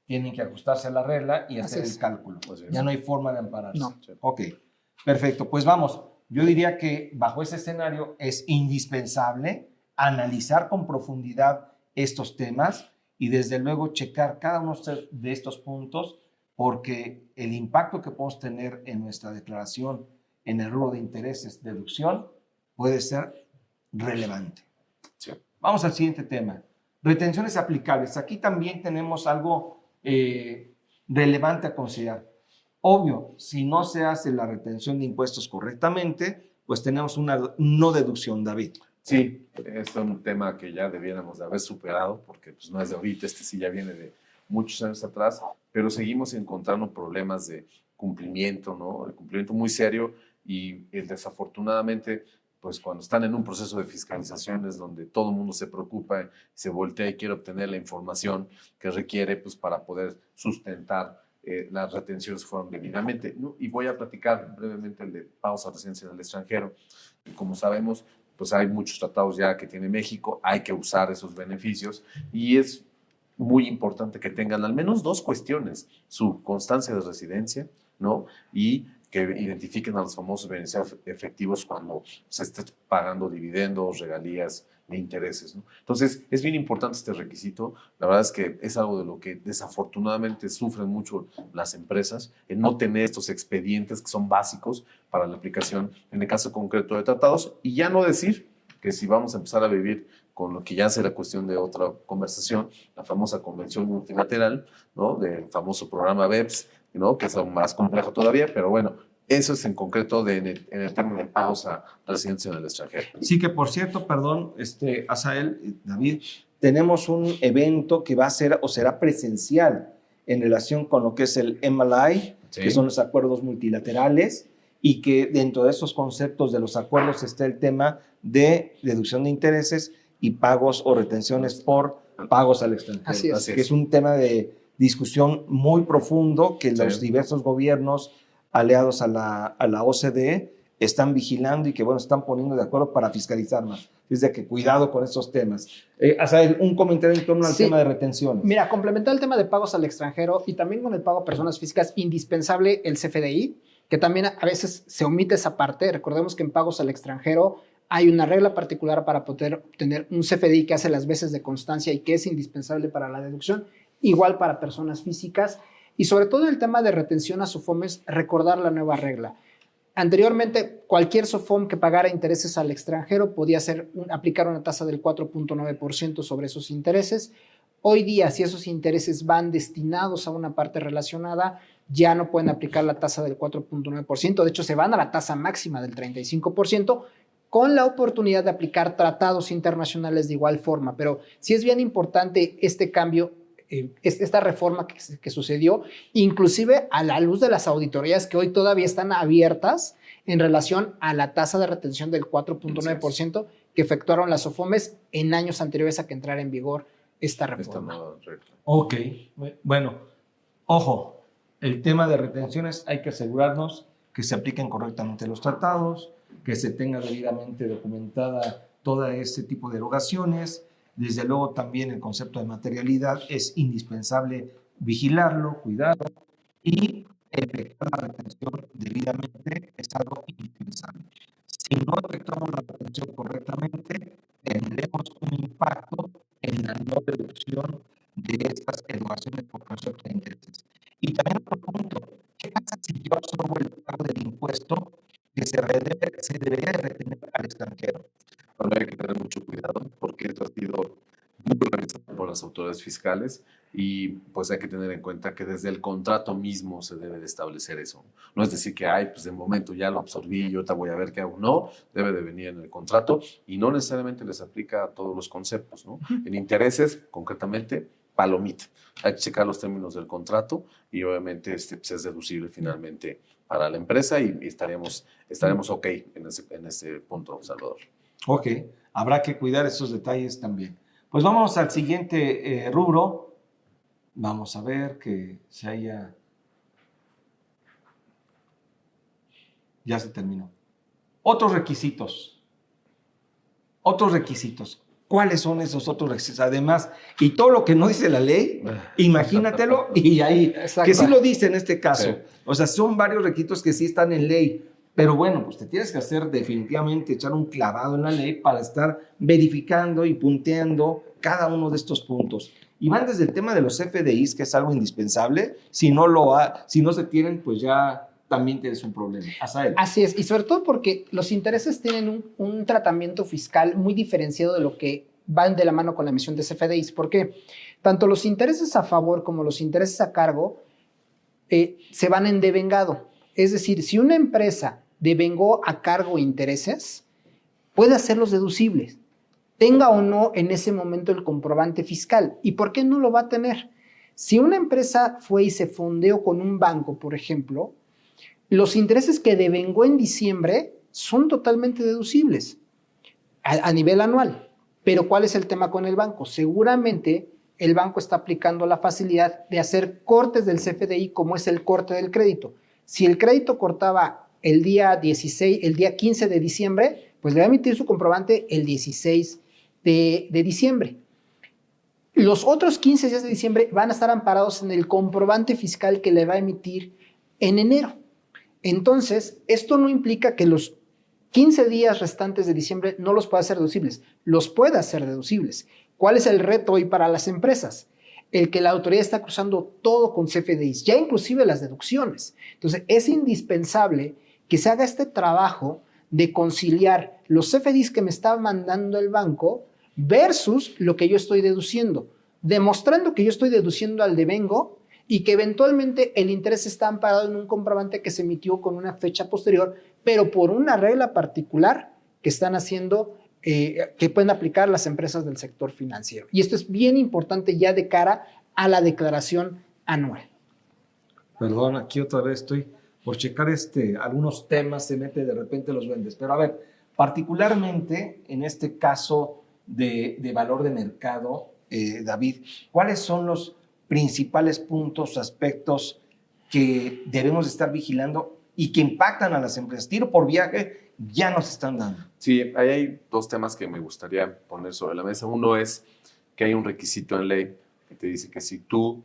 tienen que ajustarse a la regla y hacer Así es. el cálculo. Así es. Ya no hay forma de ampararse. No. Ok, perfecto. Pues vamos, yo diría que bajo ese escenario es indispensable analizar con profundidad estos temas y desde luego checar cada uno de estos puntos porque el impacto que podemos tener en nuestra declaración en el rubro de intereses, deducción, puede ser relevante. Sí. Vamos al siguiente tema. Retenciones aplicables. Aquí también tenemos algo relevante a considerar. Obvio, si no se hace la retención de impuestos correctamente, pues tenemos una no deducción, David. Sí, es un tema que ya debiéramos de haber superado, porque pues, no es de ahorita, este sí ya viene de muchos años atrás, pero seguimos encontrando problemas de cumplimiento, ¿no? El cumplimiento muy serio y desafortunadamente, pues cuando están en un proceso de fiscalizaciones donde todo el mundo se preocupa, se voltea y quiere obtener la información que requiere pues, para poder sustentar las retenciones fueron debidamente, ¿no? Y voy a platicar brevemente el de pagos a residencia en el extranjero. Y como sabemos, pues hay muchos tratados ya que tiene México, hay que usar esos beneficios y es muy importante que tengan al menos dos cuestiones, su constancia de residencia, ¿no? Y que identifiquen a los famosos beneficiarios efectivos cuando se esté pagando dividendos, regalías e intereses, ¿no? Entonces, es bien importante este requisito. La verdad es que es algo de lo que desafortunadamente sufren mucho las empresas, en no tener estos expedientes que son básicos para la aplicación, en el caso concreto de tratados, y ya no decir que si vamos a empezar a vivir con lo que ya será cuestión de otra conversación, la famosa convención multilateral, ¿no? Del famoso programa BEPS, ¿no? Que es aún más complejo todavía, pero bueno, eso es en concreto en el tema de pagos a residencia en el extranjero. Sí que, por cierto, perdón, Asael, David, tenemos un evento que va a ser o será presencial en relación con lo que es el MLI, Sí. que son los acuerdos multilaterales, y que dentro de esos conceptos de los acuerdos está el tema de deducción de intereses y pagos o retenciones por pagos al extranjero. Así es. Que es un tema de discusión muy profundo que los diversos gobiernos aliados a la OCDE están vigilando y que, bueno, están poniendo de acuerdo para fiscalizar más. Es de que cuidado con esos temas. Asael, un comentario en torno al tema de retenciones. Mira, complementar el tema de pagos al extranjero y también con el pago a personas físicas, indispensable el CFDI, que también a veces se omite esa parte. Recordemos que en pagos al extranjero hay una regla particular para poder obtener un CFDI que hace las veces de constancia y que es indispensable para la deducción, igual para personas físicas. Y sobre todo el tema de retención a SUFOMES, recordar la nueva regla. Anteriormente, cualquier SOFOM que pagara intereses al extranjero podía aplicar una tasa del 4.9% sobre esos intereses. Hoy día, si esos intereses van destinados a una parte relacionada, ya no pueden aplicar la tasa del 4.9%. De hecho, se van a la tasa máxima del 35%, con la oportunidad de aplicar tratados internacionales de igual forma. Pero sí es bien importante este cambio, esta reforma que sucedió, inclusive a la luz de las auditorías que hoy todavía están abiertas en relación a la tasa de retención del 4.9% que efectuaron las SOFOMES en años anteriores a que entrara en vigor esta reforma. Ok, bueno, ojo, el tema de retenciones hay que asegurarnos que se apliquen correctamente los tratados, que se tenga debidamente documentada todo ese tipo de erogaciones. Desde luego también el concepto de materialidad es indispensable vigilarlo, cuidarlo y efectuar la retención debidamente es algo indispensable. Si no efectuamos la retención correctamente, tendremos un impacto en la no reducción de estas erogaciones por concepto de intereses. Y también otro punto, ¿qué pasa si yo absorbo el pago del impuesto que se debería de retener al extranjero? Ahora hay que tener mucho cuidado porque esto ha sido muy organizado por las autoridades fiscales y pues hay que tener en cuenta que desde el contrato mismo se debe de establecer eso. No es decir que, ay, pues de momento ya lo absorbí, yo te voy a ver qué hago. No, debe de venir en el contrato y no necesariamente les aplica a todos los conceptos, ¿no? En intereses, concretamente, palomita. Hay que checar los términos del contrato y obviamente pues es deducible finalmente para la empresa y estaremos ok en ese punto, Salvador. Ok, habrá que cuidar esos detalles también. Pues vamos al siguiente rubro. Vamos a ver que se haya... Ya se terminó. Otros requisitos. Otros requisitos. ¿Cuáles son esos otros requisitos? Además, y todo lo que no dice la ley, imagínatelo y ahí, Exacto. que sí lo dice en este caso. Sí. O sea, son varios requisitos que sí están en ley. Pero bueno, pues te tienes que hacer definitivamente, echar un clavado en la ley para estar verificando y punteando cada uno de estos puntos. Y van desde el tema de los FDIs, que es algo indispensable. Si no se tienen, pues ya también tienes un problema. Asael. Así es, y sobre todo porque los intereses tienen un tratamiento fiscal muy diferenciado de lo que van de la mano con la emisión de CFDIs. ¿Por qué? Tanto los intereses a favor como los intereses a cargo se van en devengado. Es decir, si una empresa devengó a cargo intereses, puede hacerlos deducibles, tenga o no en ese momento el comprobante fiscal. ¿Y por qué no lo va a tener? Si una empresa fue y se fondeó con un banco, por ejemplo, los intereses que devengó en diciembre son totalmente deducibles a nivel anual. Pero ¿cuál es el tema con el banco? Seguramente el banco está aplicando la facilidad de hacer cortes del CFDI como es el corte del crédito. Si el crédito cortaba el día 15 de diciembre, pues le va a emitir su comprobante el 16 de diciembre. Los otros 15 días de diciembre van a estar amparados en el comprobante fiscal que le va a emitir en enero. Entonces, esto no implica que los 15 días restantes de diciembre no los pueda hacer deducibles, los puede hacer deducibles. ¿Cuál es el reto hoy para las empresas? El que la autoridad está cruzando todo con CFDIs, ya inclusive las deducciones. Entonces, es indispensable que se haga este trabajo de conciliar los CFDIs que me está mandando el banco versus lo que yo estoy deduciendo, demostrando que yo estoy deduciendo al devengo y que eventualmente el interés está amparado en un comprobante que se emitió con una fecha posterior, pero por una regla particular que están haciendo, que pueden aplicar las empresas del sector financiero. Y esto es bien importante ya de cara a la declaración anual. Perdón, aquí otra vez estoy por checar algunos temas, se mete de repente los vendes. Pero a ver, particularmente en este caso de valor de mercado, David, ¿cuáles son los principales puntos, aspectos que debemos estar vigilando y que impactan a las empresas? Tiro por viaje ya nos están dando. Sí, ahí hay dos temas que me gustaría poner sobre la mesa. Uno es que hay un requisito en ley que te dice que si tú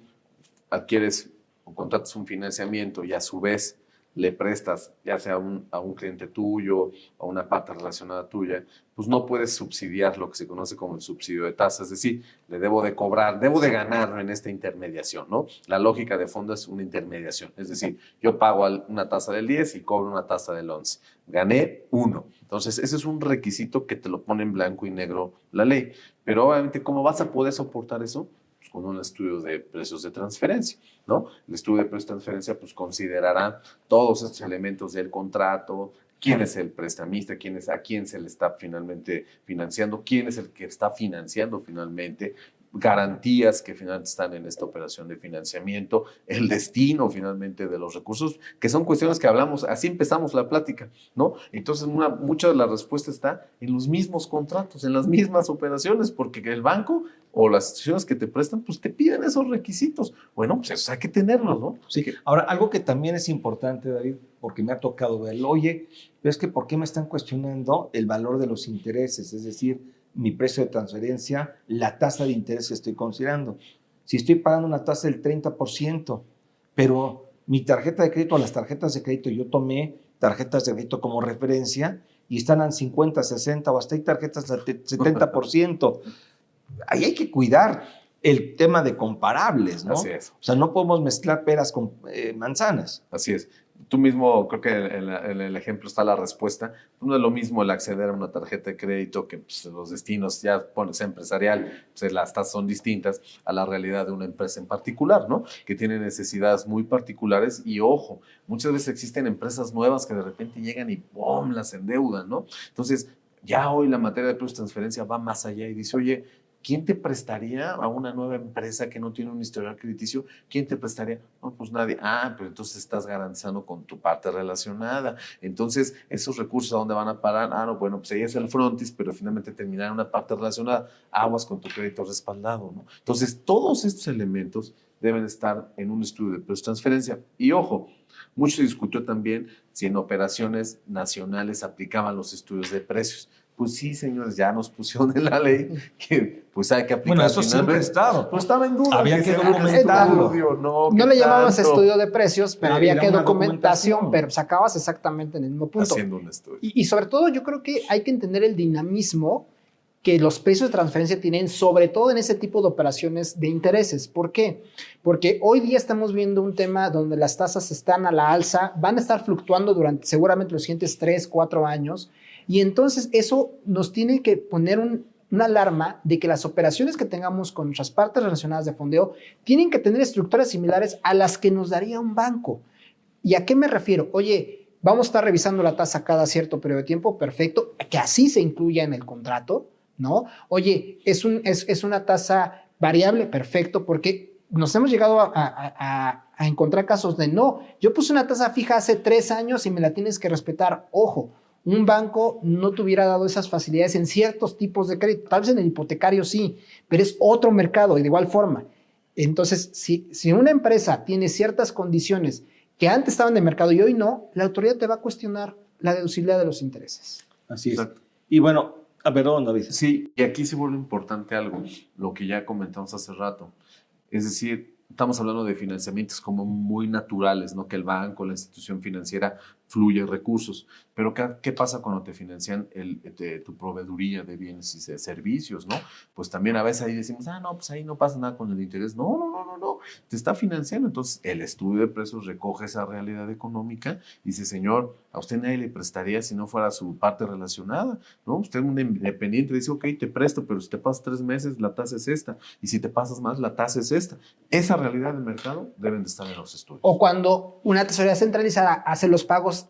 adquieres o contratas un financiamiento y a su vez le prestas, ya sea a un cliente tuyo, a una parte relacionada tuya, pues no puedes subsidiar lo que se conoce como el subsidio de tasa, es decir, le debo de cobrar, debo de ganar en esta intermediación, ¿no? La lógica de fondo es una intermediación, es decir, yo pago una tasa del 10 y cobro una tasa del 11, gané 1. Entonces, ese es un requisito que te lo pone en blanco y negro la ley, pero obviamente, ¿cómo vas a poder soportar eso? Pues con un estudio de precios de transferencia, ¿no? El estudio de precios de transferencia pues considerará todos estos elementos del contrato, quién es el prestamista, a quién se le está finalmente financiando, quién es el que está financiando finalmente, garantías que finalmente están en esta operación de financiamiento, el destino finalmente de los recursos, que son cuestiones que hablamos, así empezamos la plática, ¿no? Entonces, mucha de la respuesta está en los mismos contratos, en las mismas operaciones, porque el banco o las instituciones que te prestan, pues te piden esos requisitos. Bueno, pues eso hay que tenerlos, ¿no? Sí. Ahora, algo que también es importante, David, porque me ha tocado verlo, oye, es que ¿por qué me están cuestionando el valor de los intereses? Es decir, mi precio de transferencia, la tasa de interés que estoy considerando. Si estoy pagando una tasa del 30%, pero mi tarjeta de crédito, las tarjetas de crédito, yo tomé tarjetas de crédito como referencia y están en 50, 60 o hasta hay tarjetas de 70%. Ahí hay que cuidar el tema de comparables, ¿no? Así es. O sea, no podemos mezclar peras con manzanas. Así es. Tú mismo, creo que en el ejemplo está la respuesta. No es lo mismo el acceder a una tarjeta de crédito que pues, los destinos, ya pones empresarial, pues, las tasas son distintas a la realidad de una empresa en particular, ¿no? Que tiene necesidades muy particulares y, ojo, muchas veces existen empresas nuevas que de repente llegan y ¡pum!, las endeudan, ¿no? Entonces, ya hoy la materia de precios de transferencia va más allá y dice, oye, ¿quién te prestaría a una nueva empresa que no tiene un historial crediticio? ¿Quién te prestaría? No, pues nadie. Ah, pero entonces estás garantizando con tu parte relacionada. Entonces, ¿esos recursos a dónde van a parar? Ah, no, bueno, pues ahí es el frontis, pero finalmente terminar en una parte relacionada. Aguas con tu crédito respaldado, ¿no? Entonces, todos estos elementos deben estar en un estudio de precios de transferencia. Y ojo, mucho se discutió también si en operaciones nacionales aplicaban los estudios de precios. Pues sí, señores, ya nos pusieron en la ley que pues hay que aplicar. Bueno, eso siempre ha estado. Pues estaba en duda. Había que documentarlo. No le llamabas estudio de precios, pero había que una documentación, pero sacabas exactamente en el mismo punto. Haciendo un estudio. Y sobre todo yo creo que hay que entender el dinamismo que los precios de transferencia tienen, sobre todo en ese tipo de operaciones de intereses. ¿Por qué? Porque hoy día estamos viendo un tema donde las tasas están a la alza, van a estar fluctuando durante seguramente los siguientes 3, 4 años, y entonces eso nos tiene que poner una alarma de que las operaciones que tengamos con nuestras partes relacionadas de fondeo tienen que tener estructuras similares a las que nos daría un banco. ¿Y a qué me refiero? Oye, vamos a estar revisando la tasa cada cierto periodo de tiempo, perfecto, que así se incluya en el contrato, ¿no? Oye, es una tasa variable, perfecto, porque nos hemos llegado a encontrar casos de no, yo puse una tasa fija hace 3 años y me la tienes que respetar. Ojo, un banco no te hubiera dado esas facilidades en ciertos tipos de crédito, tal vez en el hipotecario sí, pero es otro mercado y de igual forma. Entonces, si una empresa tiene ciertas condiciones que antes estaban de mercado y hoy no, la autoridad te va a cuestionar la deducibilidad de los intereses. Así es. Exacto. Y bueno, perdón, David. Sí, y aquí se vuelve importante algo, lo que ya comentamos hace rato. Es decir, estamos hablando de financiamientos como muy naturales, ¿no? Que el banco, la institución financiera fluye recursos. Pero ¿qué pasa cuando te financian tu proveeduría de bienes y de servicios, ¿no? Pues también a veces ahí decimos, no, pues ahí no pasa nada con el interés. No. Te está financiando. Entonces, el estudio de precios recoge esa realidad económica y dice, señor, a usted nadie le prestaría si no fuera su parte relacionada, ¿no? Usted es un independiente, dice, ok, te presto, pero si te pasas 3 meses, la tasa es esta. Y si te pasas más, la tasa es esta. Esa realidad del mercado deben de estar en los estudios. O cuando una tesorería centralizada hace los pagos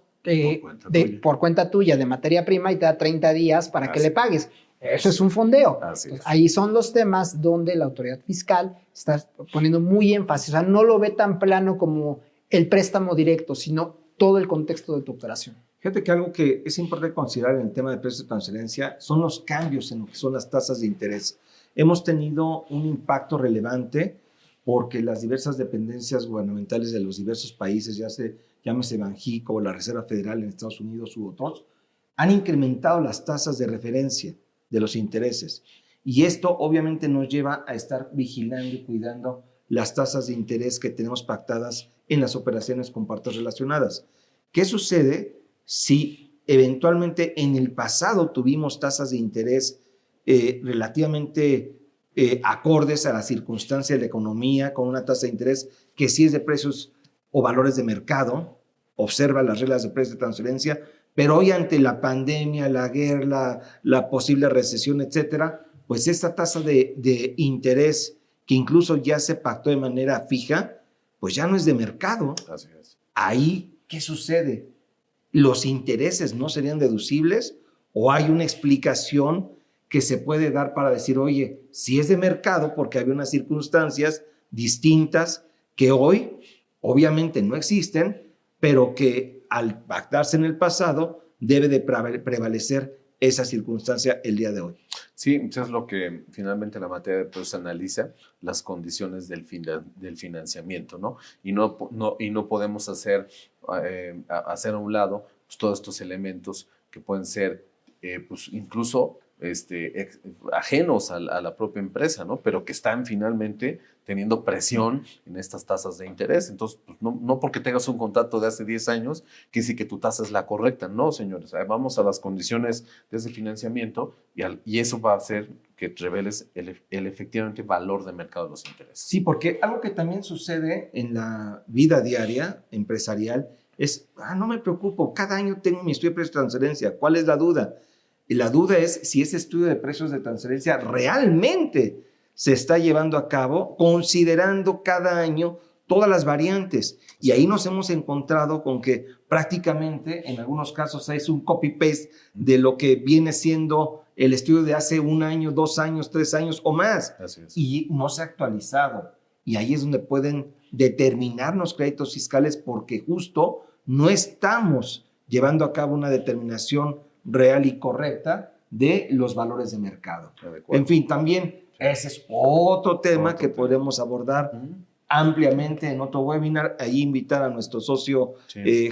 por cuenta tuya de materia prima y te da 30 días para que le pagues. Eso es un fondeo. Entonces, ahí son los temas donde la autoridad fiscal está poniendo muy énfasis. O sea, no lo ve tan plano como el préstamo directo, sino todo el contexto de tu operación. Fíjate que algo que es importante considerar en el tema de precios de transferencia son los cambios en lo que son las tasas de interés. Hemos tenido un impacto relevante porque las diversas dependencias gubernamentales de los diversos países, llámese Banxico o la Reserva Federal en Estados Unidos u otros, han incrementado las tasas de referencia de los intereses. Y esto obviamente nos lleva a estar vigilando y cuidando las tasas de interés que tenemos pactadas en las operaciones con partes relacionadas. ¿qué sucede si eventualmente en el pasado tuvimos tasas de interés relativamente acordes a la circunstancia de la economía, con una tasa de interés que sí es de precios o valores de mercado, observa las reglas de precios de transferencia, pero hoy ante la pandemia, la guerra, la posible recesión, etcétera, pues esta tasa de interés que incluso ya se pactó de manera fija, pues ya no es de mercado. Así es. Ahí, ¿qué sucede? ¿Los intereses no serían deducibles o hay una explicación que se puede dar para decir, oye, si es de mercado porque había unas circunstancias distintas que hoy obviamente no existen, pero que al pactarse en el pasado debe de prevalecer esa circunstancia el día de hoy? Sí, eso es lo que finalmente la materia de precios analiza, las condiciones del financiamiento, ¿no? Y no podemos hacer a un lado pues, todos estos elementos que pueden ser pues, incluso ajenos a la propia empresa, ¿no? Pero que están finalmente teniendo presión en estas tasas de interés. Entonces, pues, no porque tengas un contrato de hace 10 años, quiere decir que tu tasa es la correcta. No, señores, vamos a las condiciones de ese financiamiento y eso va a hacer que reveles el efectivamente valor de mercado de los intereses. Sí, porque algo que también sucede en la vida diaria empresarial es, no me preocupo, cada año tengo mi estudio de precios de transferencia. ¿Cuál es la duda? Y la duda es si ese estudio de precios de transferencia realmente se está llevando a cabo considerando cada año todas las variantes. Y ahí nos hemos encontrado con que prácticamente en algunos casos es un copy-paste de lo que viene siendo el estudio de hace 1 año, 2 años, 3 años o más. Así es. Y no se ha actualizado. Y ahí es donde pueden determinarnos créditos fiscales porque justo no estamos llevando a cabo una determinación real y correcta de los valores de mercado. Adecuado. En fin, también ese es otro tema que podemos abordar ampliamente en otro webinar. Ahí invitar a nuestro socio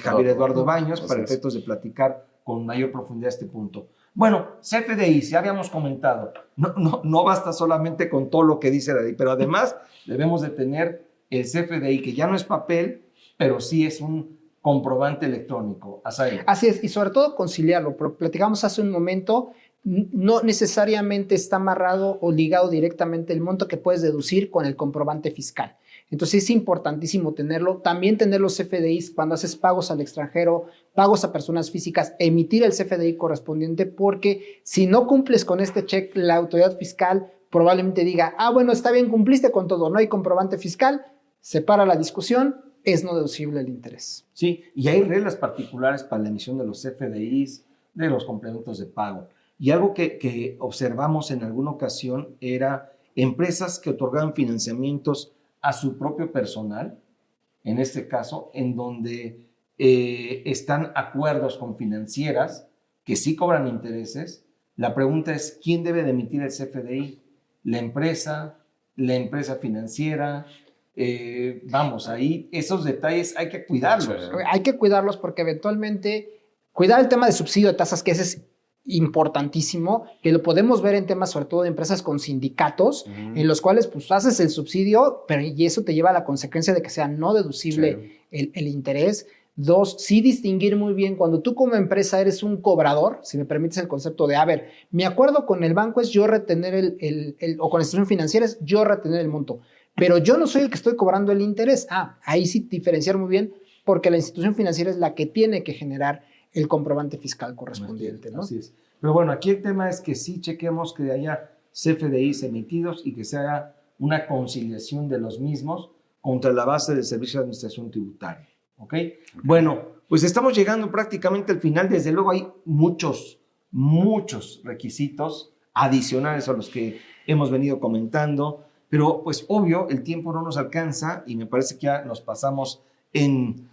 Javier Eduardo Baños para efectos de platicar con mayor profundidad este punto. Bueno, CFDI, ya habíamos comentado, no basta solamente con todo lo que dice la ley, pero además debemos de tener el CFDI, que ya no es papel, pero sí es un comprobante electrónico. Asael. Así es, y sobre todo conciliarlo, porque platicamos hace un momento, no necesariamente está amarrado o ligado directamente el monto que puedes deducir con el comprobante fiscal. Entonces es importantísimo tenerlo, también tener los CFDIs cuando haces pagos al extranjero, pagos a personas físicas, emitir el CFDI correspondiente, porque si no cumples con este check, la autoridad fiscal probablemente diga, bueno, está bien, cumpliste con todo, no hay comprobante fiscal, se para la discusión, es no deducible el interés. Sí, y hay reglas particulares para la emisión de los CFDIs, de los complementos de pago. Y algo que observamos en alguna ocasión era empresas que otorgaban financiamientos a su propio personal, en este caso, en donde están acuerdos con financieras que sí cobran intereses. La pregunta es, ¿quién debe de emitir el CFDI? ¿La empresa financiera? Ahí esos detalles hay que cuidarlos. Hay que cuidarlos porque eventualmente, cuidar el tema de subsidio de tasas, que ese es importantísimo, que lo podemos ver en temas sobre todo de empresas con sindicatos, en los cuales pues haces el subsidio, y eso te lleva a la consecuencia de que sea no deducible el interés. 2, sí distinguir muy bien cuando tú como empresa eres un cobrador, si me permites el concepto de, mi acuerdo con el banco es yo retener o con la institución financiera es yo retener el monto, pero yo no soy el que estoy cobrando el interés. Ahí sí diferenciar muy bien, porque la institución financiera es la que tiene que generar el comprobante fiscal correspondiente, ¿no? Así es. Pero bueno, aquí el tema es que sí chequemos que haya CFDIs emitidos y que se haga una conciliación de los mismos contra la base del Servicio de Administración Tributaria. ¿Ok? Bueno, pues estamos llegando prácticamente al final. Desde luego hay muchos requisitos adicionales a los que hemos venido comentando, pero pues obvio el tiempo no nos alcanza y me parece que ya nos pasamos en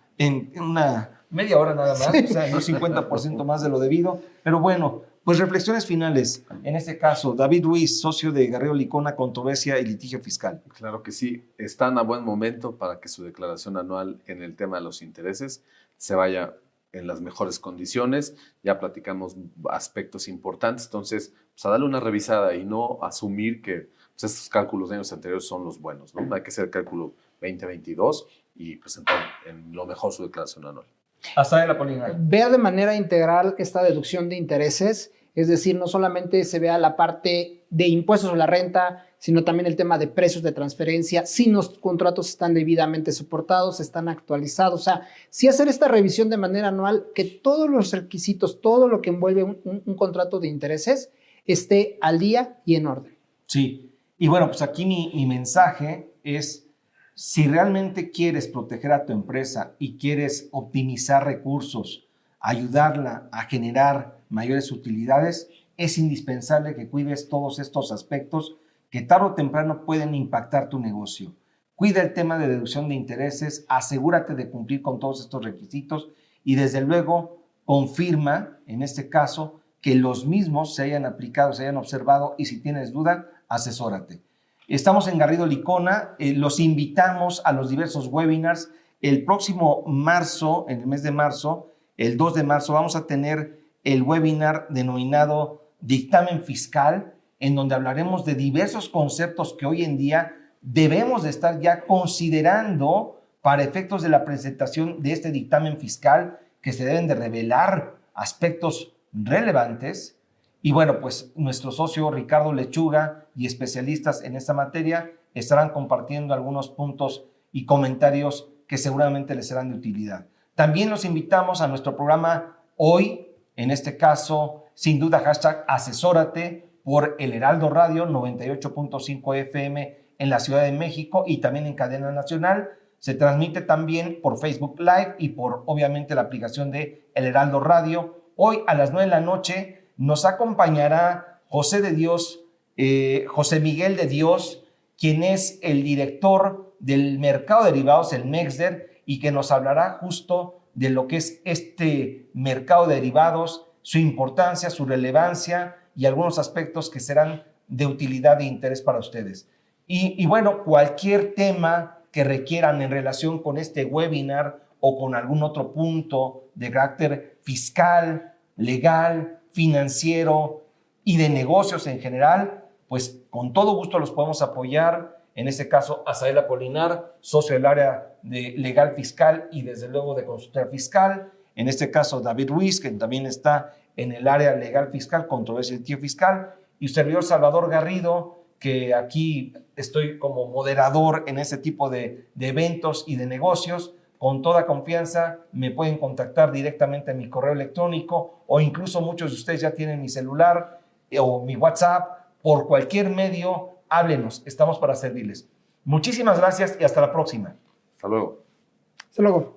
una media hora nada más, o sea, no 50% más de lo debido, pero bueno, pues reflexiones finales. En este caso, David Ruiz, socio de Garrido Licona, Controversia y Litigio Fiscal. Claro que sí, están a buen momento para que su declaración anual en el tema de los intereses se vaya en las mejores condiciones. Ya platicamos aspectos importantes, entonces pues a darle una revisada y no asumir que pues, estos cálculos de años anteriores son los buenos, ¿no? Hay que hacer el cálculo 2022 y presentar en lo mejor su declaración anual. Azael Apolinar. Vea de manera integral esta deducción de intereses, es decir, no solamente se vea la parte de impuestos a la renta, sino también el tema de precios de transferencia, si los contratos están debidamente soportados, están actualizados, o sea, sí hacer esta revisión de manera anual, que todos los requisitos, todo lo que envuelve un contrato de intereses esté al día y en orden. Sí, y bueno, pues aquí mi mensaje es, si realmente quieres proteger a tu empresa y quieres optimizar recursos, ayudarla a generar mayores utilidades, es indispensable que cuides todos estos aspectos que tarde o temprano pueden impactar tu negocio. Cuida el tema de deducción de intereses, asegúrate de cumplir con todos estos requisitos y desde luego confirma, en este caso, que los mismos se hayan aplicado, se hayan observado y si tienes duda, asesórate. Estamos en Garrido Licona, los invitamos a los diversos webinars. El próximo marzo, en el mes de marzo, el 2 de marzo, vamos a tener el webinar denominado Dictamen Fiscal, en donde hablaremos de diversos conceptos que hoy en día debemos de estar ya considerando para efectos de la presentación de este dictamen fiscal, que se deben de revelar aspectos relevantes. Y bueno, pues nuestro socio Ricardo Lechuga y especialistas en esta materia estarán compartiendo algunos puntos y comentarios que seguramente les serán de utilidad. También los invitamos a nuestro programa Hoy, en este caso, sin duda, #asesórate por El Heraldo Radio 98.5 FM en la Ciudad de México y también en cadena nacional. Se transmite también por Facebook Live y por, obviamente, la aplicación de El Heraldo Radio. Hoy a las 9 de la noche nos acompañará José Miguel de Dios, quien es el director del mercado de derivados, el MEXDER, y que nos hablará justo de lo que es este mercado de derivados, su importancia, su relevancia y algunos aspectos que serán de utilidad e interés para ustedes. Y bueno, cualquier tema que requieran en relación con este webinar o con algún otro punto de carácter fiscal, legal, financiero y de negocios en general, pues con todo gusto los podemos apoyar. En este caso, Azael Apolinar, socio del área de legal fiscal y desde luego de consultoría fiscal. En este caso, David Ruiz, que también está en el área legal fiscal, controversia y litigio fiscal. Y su servidor Salvador Garrido, que aquí estoy como moderador en ese tipo de eventos y de negocios. Con toda confianza me pueden contactar directamente en mi correo electrónico o incluso muchos de ustedes ya tienen mi celular o mi WhatsApp. Por cualquier medio, háblenos, estamos para servirles. Muchísimas gracias y hasta la próxima. Hasta luego. Hasta luego.